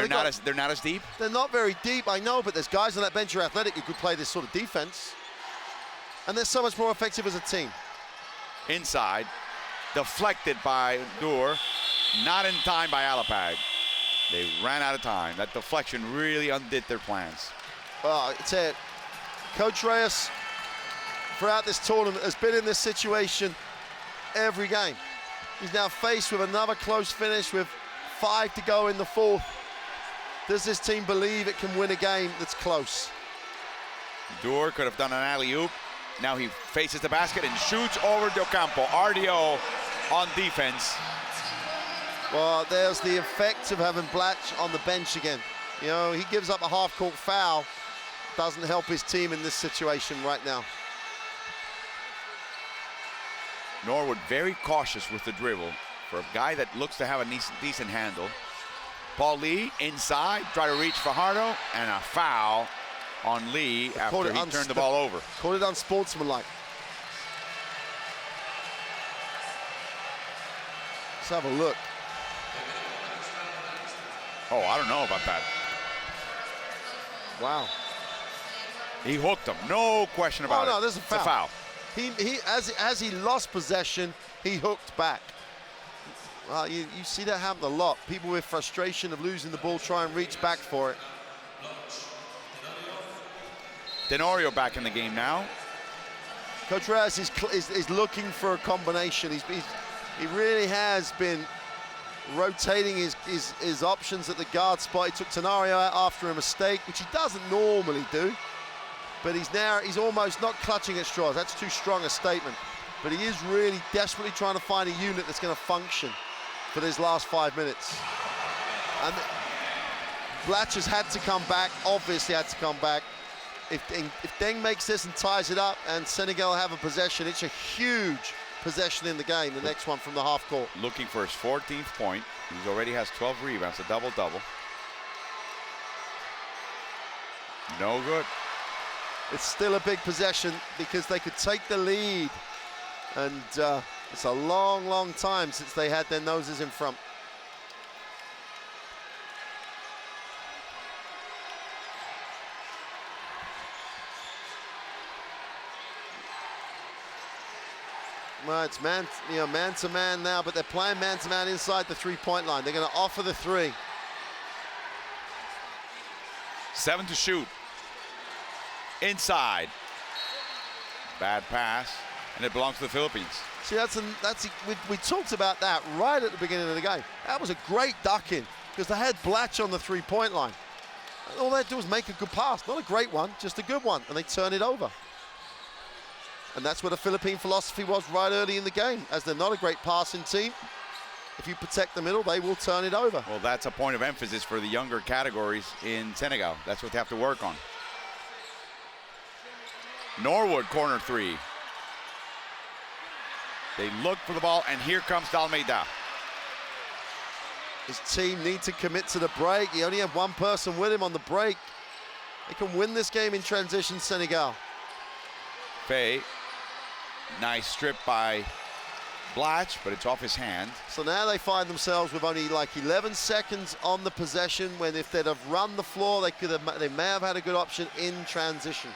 not as deep? They're not very deep, I know, but there's guys on that bench who are athletic who could play this sort of defense. And they're so much more effective as a team. Inside, deflected by Dur, not in time by Alapag. They ran out of time. That deflection really undid their plans. It's it. Coach Reyes, throughout this tournament, has been in this situation every game. He's now faced with another close finish with 5 to go in the fourth. Does this team believe it can win a game that's close? Dur could have done an alley-oop. Now he faces the basket and shoots over Del Campo. RDO on defense. Well, there's the effect of having Blatch on the bench again. You know, he gives up a half-court foul. Doesn't help his team in this situation right now. Norwood very cautious with the dribble for a guy that looks to have a decent handle. Paul Lee inside, try to reach Fajardo, and a foul on Lee after he turned the ball over. Called it unsportsmanlike. Let's have a look. Oh, I don't know about that. Wow. He hooked him, no question about it. Oh no, there's a foul. It's a foul. He as he lost possession, he hooked back. Well, you see that happen a lot. People with frustration of losing the ball try and reach back for it. Tenorio back in the game now. Coach Reyes is looking for a combination. He really has been rotating his options at the guard spot. He took Tenorio out after a mistake, which he doesn't normally do. But he's almost not clutching at straws. That's too strong a statement. But he is really desperately trying to find a unit that's going to function for these last 5 minutes. And Blatch has had to come back, obviously had to come back. If Deng makes this and ties it up and Senegal have a possession, it's a huge possession in the game, the next one from the half court. Looking for his 14th point. He already has 12 rebounds, a double-double. No good. It's still a big possession because they could take the lead. And it's a long time since they had their noses in front. Well, it's man-to-man now, but they're playing man-to-man inside the three-point line. They're going to offer the three. 7 to shoot. Inside. Bad pass, and it belongs to the Philippines. See, we talked about that right at the beginning of the game. That was a great duck-in because they had Blatch on the three-point line. All they had to do was make a good pass. Not a great one, just a good one, and they turn it over. And that's what the Philippine philosophy was right early in the game. As they're not a great passing team, if you protect the middle, they will turn it over. Well, that's a point of emphasis for the younger categories in Senegal. That's what they have to work on. Norwood, corner three. They look for the ball, and here comes Dalmeida. His team need to commit to the break. He only had one person with him on the break. They can win this game in transition, Senegal. Faye, nice strip by Blatch, but it's off his hand. So now they find themselves with only like 11 seconds on the possession, when if they'd have run the floor, they may have had a good option in transition.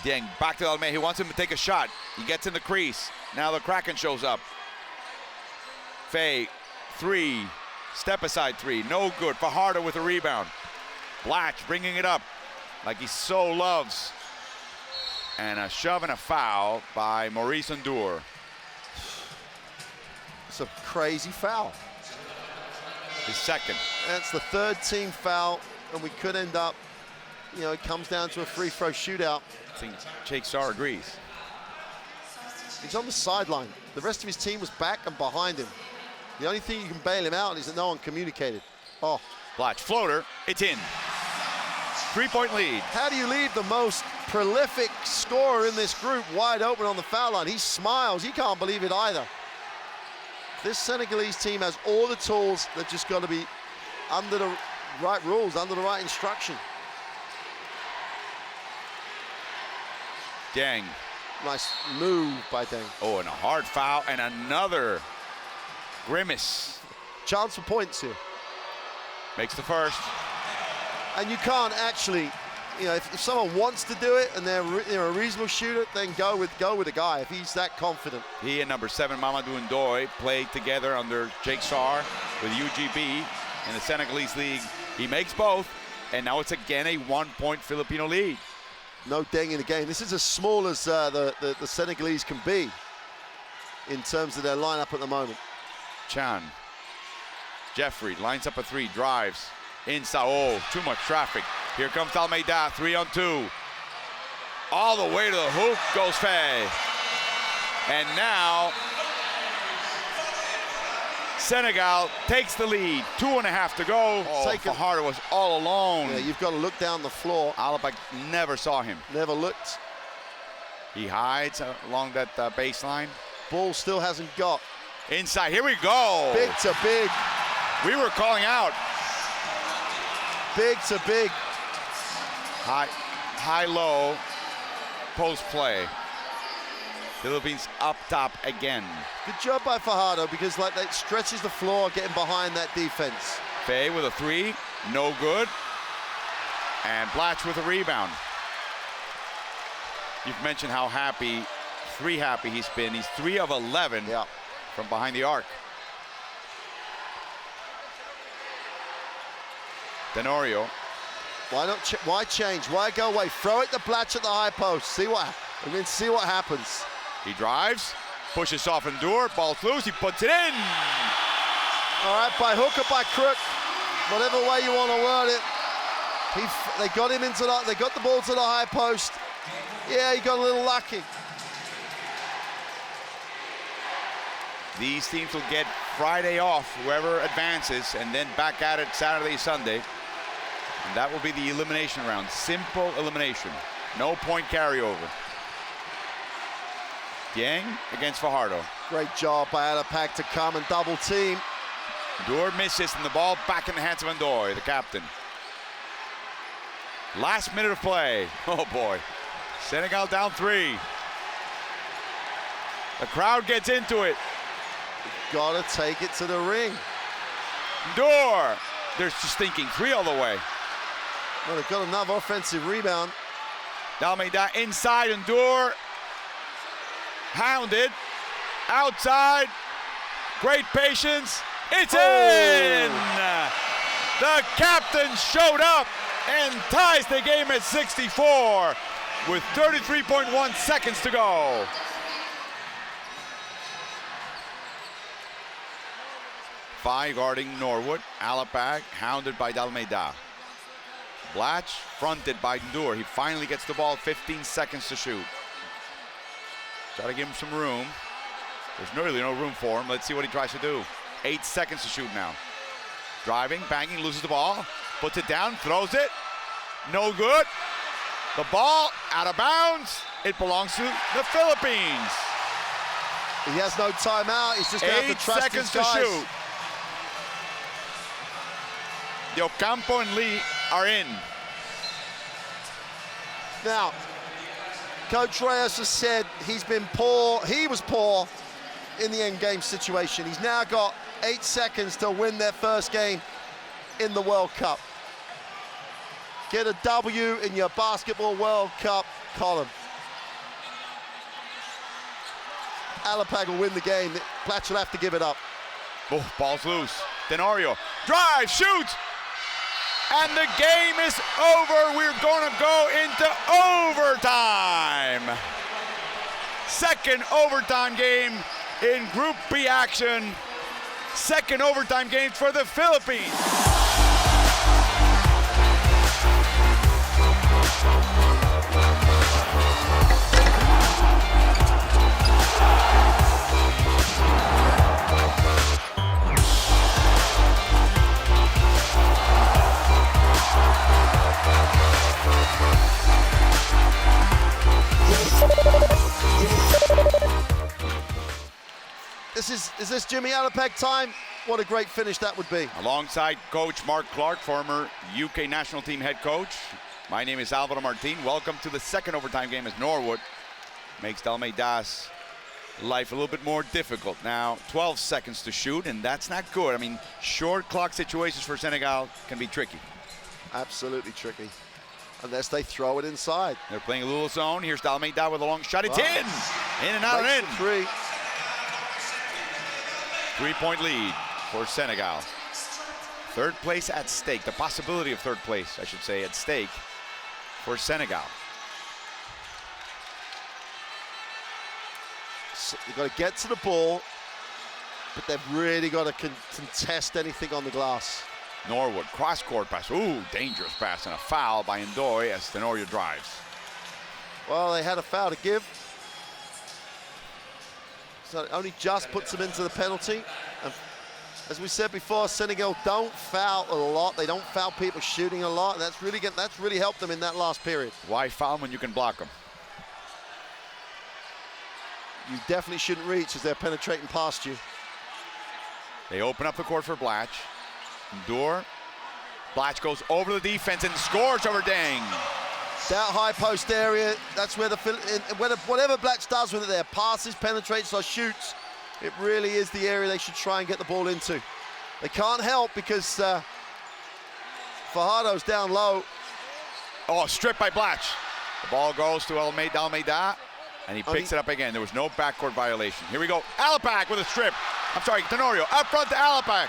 Dieng back to Dalmeida. He wants him to take a shot. He gets in the crease. Now the Kraken shows up. Faye, three. Step aside three. No good. Fajardo with a rebound. Blatch bringing it up like he so loves. And a shove and a foul by Maurice Ndour. It's a crazy foul. His second. That's the third team foul, and we could end up, you know, it comes down to a free throw shootout. I think Jake Starr agrees. He's on the sideline. The rest of his team was back and behind him. The only thing you can bail him out is that no one communicated. Oh. Blatch, floater, it's in. 3-point lead. How do you leave the most prolific scorer in this group wide open on the foul line? He smiles, he can't believe it either. This Senegalese team has all the tools. They've just got to be under the right rules, under the right instruction. Dieng. Nice move by Dieng. Oh, and a hard foul, and another grimace. Chance for points here. Makes the first. And you can't actually, you know, if someone wants to do it and they're a reasonable shooter, then go with the guy if he's that confident. He and number 7 Mamadou Ndoye played together under Jake Sarr with UGB in the Senegalese league. He makes both, and now it's again a 1-point Filipino lead. No Dieng in the game. This is as small as the Senegalese can be in terms of their lineup at the moment. Chan. Jeffrey lines up a three, drives. Inside, oh, too much traffic. Here comes Dalmeida, 3-on-2. All the way to the hoop goes Faye. And now, Senegal takes the lead. 2.5 to go. Oh, Fajardo was all alone. Yeah, you've got to look down the floor. Alabak never saw him. Never looked. He hides along that baseline. Ball still hasn't got. Inside, here we go. Big to big. We were calling out. Big to big. High-low post play. Philippines up top again. Good job by Fajardo, because like that stretches the floor getting behind that defense. Faye with a three, no good. And Blatch with a rebound. You've mentioned how happy he's been. He's 3 of 11 from behind the arc. Tenorio. Why change? Why go away? Throw it to Blatch at the high post. See what happens. He drives, pushes off Ndour, ball's loose, he puts it in. All right, by hook or by crook, whatever way you want to word it. They got him they got the ball to the high post. Yeah, he got a little lucky. These teams will get Friday off, whoever advances, and then back at it Saturday, Sunday. And that will be the elimination round. Simple elimination. No point carryover. Dieng against Fajardo. Great job by Alapak to come and double team. Ndour misses, and the ball back in the hands of Ndoye, the captain. Last minute of play. Oh boy. Senegal down 3. The crowd gets into it. Gotta take it to the ring. Ndour. They're just thinking 3 all the way. Well, they've got another offensive rebound. Dalmeida inside, Ndour. Hounded. Outside. Great patience. It's in! The captain showed up and ties the game at 64 with 33.1 seconds to go. Faye guarding Norwood. Alapak hounded by Dalmeida. Blatch fronted by Ndour. He finally gets the ball, 15 seconds to shoot. Try to give him some room. There's really no room for him. Let's see what he tries to do. 8 seconds to shoot now. Driving, banging, loses the ball. Puts it down, throws it. No good. The ball out of bounds. It belongs to the Philippines. He has no timeout. He's just going to have to trust 8 seconds his guys. to shoot. Ocampo and Lee are in. Now, Coach Reyes has said he's been poor. He was poor in the end game situation. He's now got 8 seconds to win their first game in the World Cup. Get a W in your Basketball World Cup column. Alapag will win the game. Blatch will have to give it up. Oh, ball's loose. Tenorio, drive, shoots, and the game is over. We're going to go into overtime. Second overtime game in Group B action. Second overtime game for the Philippines. Is this Jimmy Alapag time? What a great finish that would be. Alongside Coach Mark Clark, former UK national team head coach. My name is Alvaro Martin. Welcome to the second overtime game as Norwood makes Dalmeida's life a little bit more difficult. Now, 12 seconds to shoot, and that's not good. I mean, short clock situations for Senegal can be tricky. Absolutely tricky. Unless they throw it inside. They're playing a little zone. Here's Dalmeida with a long shot. It's in! In and out and in. Three. 3-point lead for Senegal. Third place at stake. The possibility of third place, I should say, at stake for Senegal. So they've got to get to the ball, but they've really got to contest anything on the glass. Norwood, cross-court pass. Ooh, dangerous pass, and a foul by Ndoye as Tenorio drives. Well, they had a foul to give. So it only just puts them into the penalty. And as we said before, Senegal don't foul a lot. They don't foul people shooting a lot. And that's really helped them in that last period. Why foul when you can block them? You definitely shouldn't reach as they're penetrating past you. They open up the court for Blatch. Ndoye. Blatch goes over the defense and scores over Deng. That high post area, that's where whatever Blatch does with it there, passes, penetrates, or shoots, it really is the area they should try and get the ball into. They can't help because Fajardo's down low. Oh, stripped by Blatch. The ball goes to Almeida, and he picks it up again. There was no backcourt violation. Here we go. Alapag with a strip. I'm sorry, Tenorio up front to Alapag.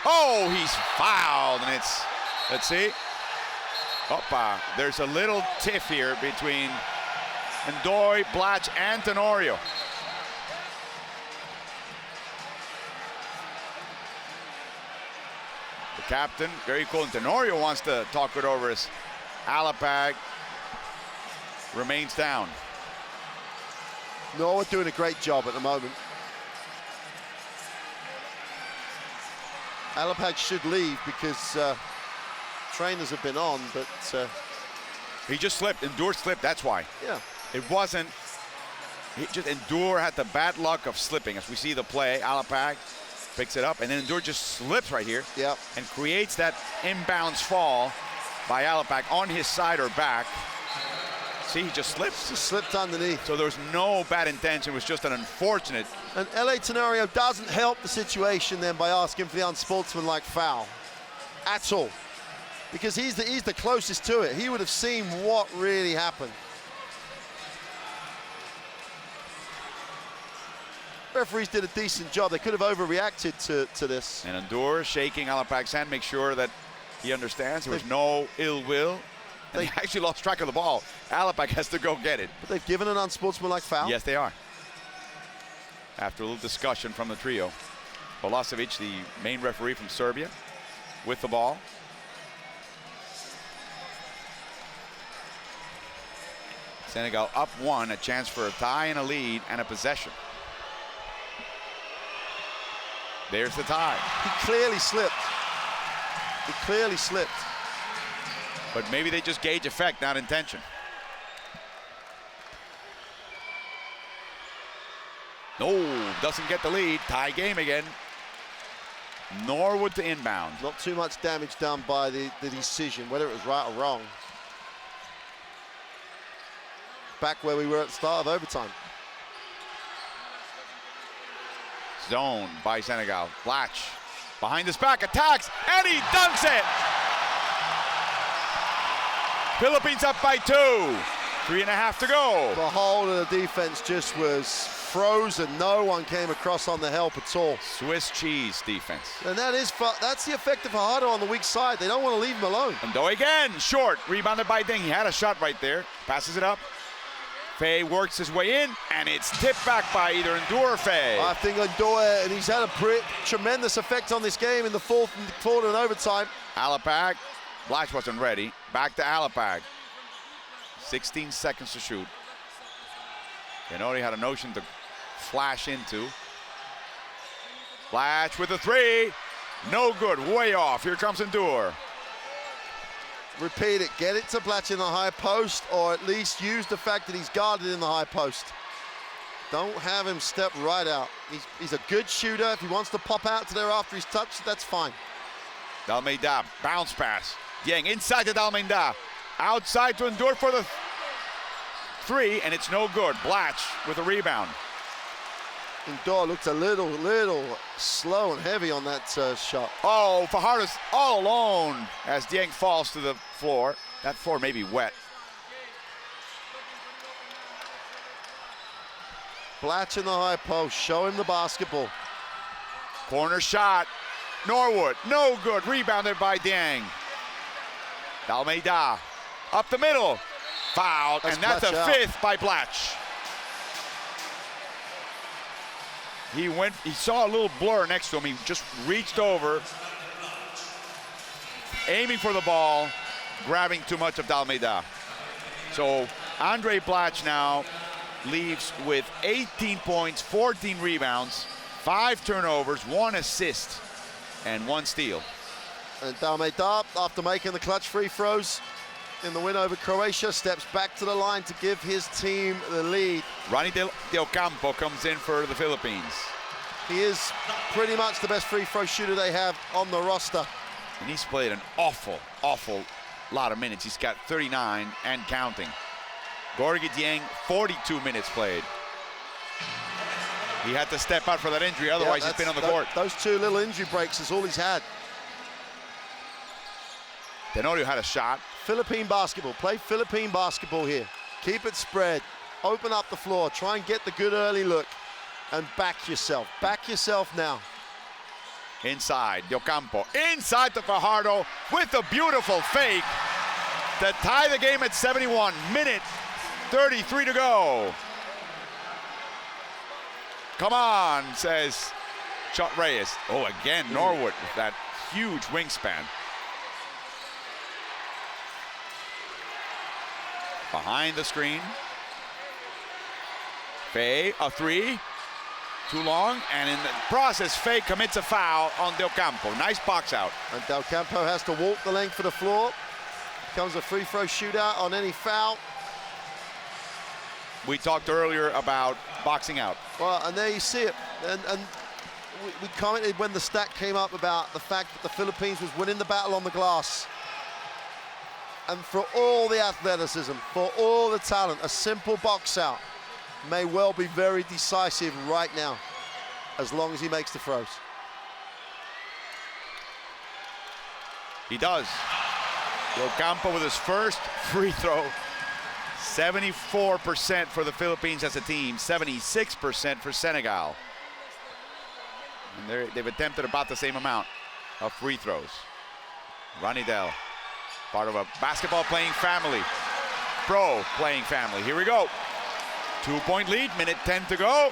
Oh, he's fouled, and it's, let's see. Opa, there's a little tiff here between Ndoye, Blatch, and Tenorio. The captain, very cool, and Tenorio wants to talk it over as Alapag remains down. Norwood doing a great job at the moment. Alapag should leave because trainers have been on, but he just slipped. Ndoye slipped. That's why. Yeah. It wasn't. Ndoye had the bad luck of slipping. As we see the play, Alapag picks it up, and then Ndoye just slips right here. Yep. And creates that inbounds fall by Alapag on his side or back. See, he just slipped. Just slipped underneath. So there was no bad intention. It was just an unfortunate. And LA Tenorio doesn't help the situation then by asking for the unsportsmanlike foul at all, because he's the closest to it. He would have seen what really happened. Referees did a decent job. They could have overreacted to this. And Ndoye shaking Alapag's hand, make sure that he understands there was no ill will. And they actually lost track of the ball. Alapag has to go get it. But they've given an unsportsmanlike foul? Yes, they are. After a little discussion from the trio. Bolasevic, the main referee from Serbia, with the ball. Senegal up 1, a chance for a tie and a lead and a possession. There's the tie. He clearly slipped. He clearly slipped. But maybe they just gauge effect, not intention. No, doesn't get the lead. Tie game again. Norwood to inbound. Not too much damage done by the decision, whether it was right or wrong. Back where we were at the start of overtime. Zone by Senegal. Blatch behind his back, attacks, and he dunks it! Philippines up by 2. 3.5 to go. The whole of the defense just was frozen. No one came across on the help at all. Swiss cheese defense. And that's the effect of Fajardo on the weak side. They don't want to leave him alone. Ndo again, short, rebounded by Ding. He had a shot right there. Passes it up. Faye works his way in, and it's tipped back by either Ndour or Faye. I think Ndour, and he's had a tremendous effect on this game in the fourth quarter and overtime. Alapag, Blatch wasn't ready. Back to Alapag. 16 seconds to shoot. Tenori had a notion to flash into. Blatch with a 3. No good, way off. Here comes Ndour. Repeat it, get it to Blatch in the high post, or at least use the fact that he's guarded in the high post. Don't have him step right out. He's a good shooter. If he wants to pop out to there after he's touched, that's fine. Dalmeida, bounce pass. Dieng inside to Dalmeida. Outside to Ndour for the 3, and it's no good. Blatch with a rebound. Ndour looked a little slow and heavy on that shot. Oh, Fajardo's all alone as Dieng falls to the floor. That floor may be wet. Blatch in the high post, show him the basketball. Corner shot, Norwood, no good, rebounded by Dieng. Dalmeida, up the middle, foul, and that's a 5th by Blatch. He saw a little blur next to him. He just reached over, aiming for the ball, grabbing too much of Dalmeida. So Andre Blatch now leaves with 18 points, 14 rebounds, 5 turnovers, 1 assist, and 1 steal. And Dalmeida, after making the clutch free throws in the win over Croatia, steps back to the line to give his team the lead. Ronnie Del Campo comes in for the Philippines. He is pretty much the best free throw shooter they have on the roster. And he's played an awful lot of minutes. He's got 39 and counting. Gorgui Dieng, 42 minutes played. He had to step out for that injury, otherwise he's been on the court. Those 2 little injury breaks is all he's had. Tenorio had a shot. Philippine basketball, play Philippine basketball here. Keep it spread, open up the floor, try and get the good early look, and back yourself now. Inside, Del Campo, inside to Fajardo with a beautiful fake to tie the game at 71, minute 33 to go. Come on, says Chot Reyes. Oh, again, Norwood with that huge wingspan. Behind the screen. Faye, a 3. Too long, and in the process, Faye commits a foul on Del Campo. Nice box out. And Del Campo has to walk the length of the floor. Becomes a free throw shootout on any foul. We talked earlier about boxing out. Well, and there you see it. And we commented when the stat came up about the fact that the Philippines was winning the battle on the glass. And for all the athleticism, for all the talent, a simple box out may well be very decisive right now, as long as he makes the throws. He does. Del Campo with his first free throw. 74% for the Philippines as a team, 76% for Senegal. And they've attempted about the same amount of free throws. Ronnie Del, part of a basketball playing family, pro playing family. Here we go. 2-point lead, minute 10 to go.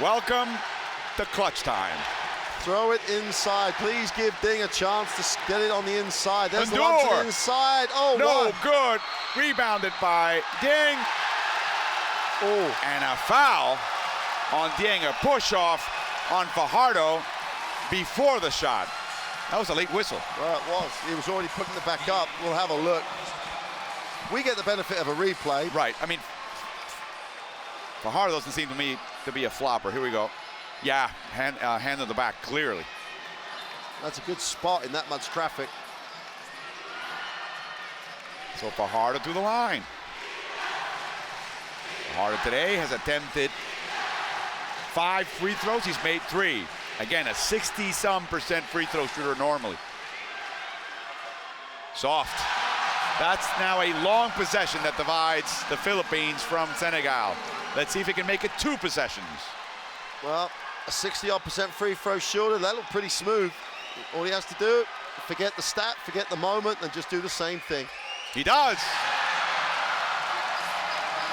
Welcome to clutch time. Throw it inside. Please give Ding a chance to get it on the inside. There's the one to the inside. Oh, no wow. good. Rebounded by Ding. Oh. And a foul on Ding, a push off on Fajardo before the shot. That was a late whistle. Well, it was. He was already putting it back up. We'll have a look. We get the benefit of a replay. Right. I mean, Fajardo doesn't seem to me to be a flopper. Here we go. Yeah, hand on the back, clearly. That's a good spot in that much traffic. So Fajardo to the line. Fajardo today has attempted 5 free throws. He's made 3. Again, a 60-some% free throw shooter normally. Soft. That's now a long possession that divides the Philippines from Senegal. Let's see if he can make it 2 possessions. Well, a 60-odd% free throw shooter, that looked pretty smooth. All he has to do, forget the stat, forget the moment, and just do the same thing. He does.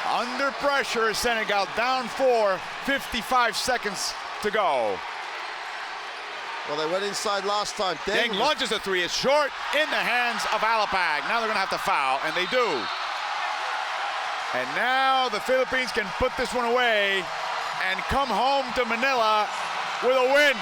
Under pressure, Senegal down 4, 55 seconds to go. Well, they went inside last time. Deng launches a 3, it's short, in the hands of Alapag. Now they're gonna have to foul, and they do. And now the Philippines can put this one away and come home to Manila with a win.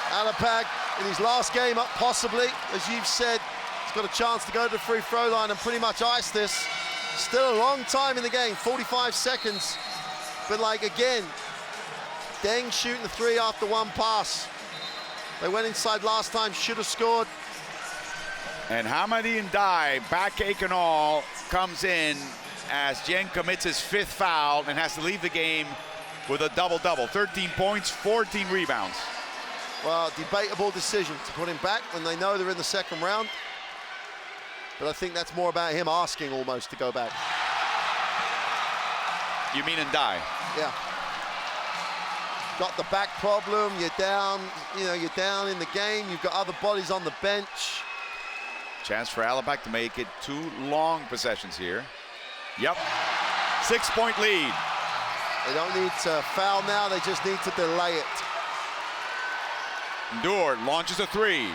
Alapag in his last game up, possibly, as you've said, he's got a chance to go to the free throw line and pretty much ice this. Still a long time in the game, 45 seconds. But like again, Deng shooting the 3 after 1 pass. They went inside last time, should have scored. And Hamadi Ndai, backache and all, comes in as Dieng commits his 5th foul and has to leave the game with a double-double. 13 points, 14 rebounds. Well, debatable decision to put him back when they know they're in the second round. But I think that's more about him asking almost to go back. You mean Ndai? Yeah. Got the back problem, you're down, you're down in the game, you've got other bodies on the bench. Chance for Alapag to make it 2 long possessions here. Yep, 6-point lead. They don't need to foul now, they just need to delay it. Ndour launches a 3.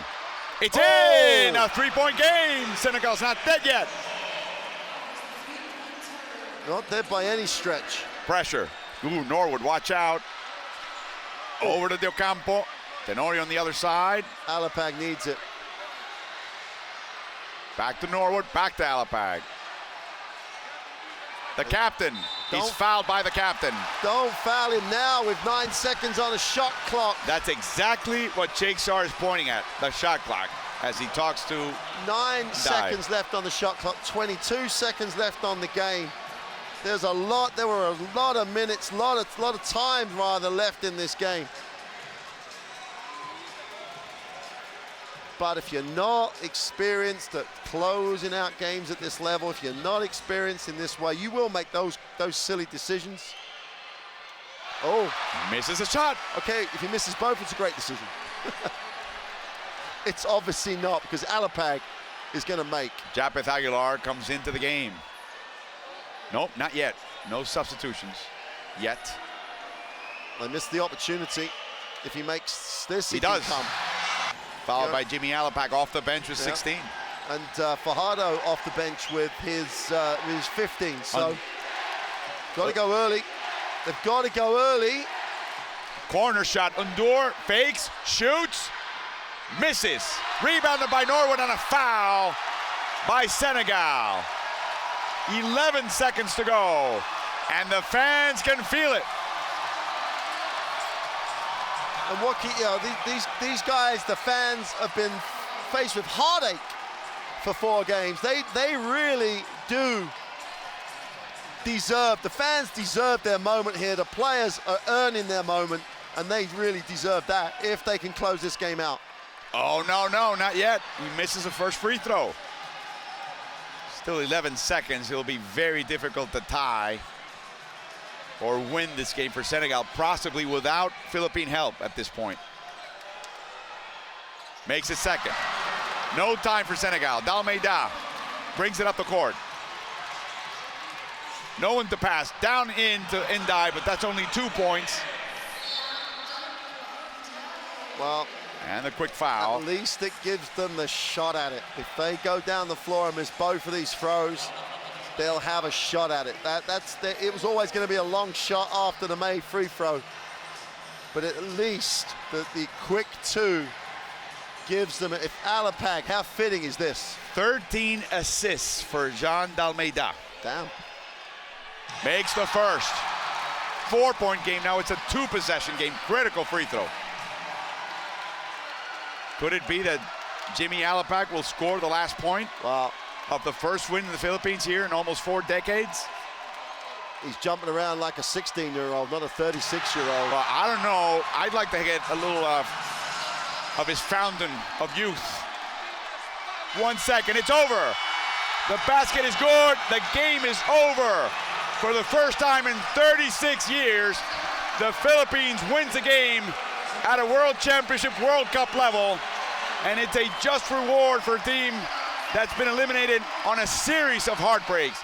It's in! A 3-point game. Senegal's not dead yet. Not dead by any stretch. Pressure. Ooh, Norwood, watch out. Over to Del Campo. Tenorio on the other side. Alapag needs it. Back to Norwood, back to Alapag. The captain. He's fouled by the captain. Don't foul him now with 9 seconds on a shot clock. That's exactly what Jake Sar is pointing at, the shot clock, as he talks to 9 seconds left on the shot clock, 22 seconds left on the game. There were a lot of minutes, lot of time rather left in this game. But if you're not experienced at closing out games at this level, if you're not experienced in this way, you will make those silly decisions. Oh. Misses a shot. Okay, if he misses both, it's a great decision. It's obviously not, because Alapag is going to make. Japeth Aguilar comes into the game. Nope, not yet. No substitutions yet. They missed the opportunity. If he makes this, he does. Come. Followed by Jimmy Alapag off the bench with 16. And Fajardo off the bench with his 15. So, got to go early. They've got to go early. Corner shot, Ndour fakes, shoots, misses. Rebounded by Norwood on a foul by Senegal. 11 seconds to go, and the fans can feel it. And these guys, the fans, have been faced with heartache for 4 games. They really do deserve, the fans deserve their moment here. The players are earning their moment, and they really deserve that if they can close this game out. Oh, no, not yet. He misses the first free throw. Still 11 seconds. It'll be very difficult to tie or win this game for Senegal, possibly without Philippine help at this point. Makes it second. No time for Senegal. Dalmeida brings it up the court. No one to pass. Down into Ndai, but that's only 2 points. Well, And the quick foul. at least it gives them the shot at it. If they go down the floor and miss both of these throws, they'll have a shot at it. It was always going to be a long shot after the made free throw. But at least the quick two gives them, if Alapag, how fitting is this? 13 assists for Jean d'Almeida. Damn. Makes the first. 4-point game, now it's a 2-possession game. Critical free throw. Could it be that Jimmy Alapag will score the last point Well, of the first win in the Philippines here in almost 4 decades? he's jumping around like a 16-year-old, not a 36-year-old. Well, I don't know. I'd like to get a little of his fountain of youth. 1 second, it's over. The basket is good. The game is over. For the first time in 36 years, the Philippines wins a game at a World Championship, World Cup level. And it's a just reward for a team that's been eliminated on a series of heartbreaks.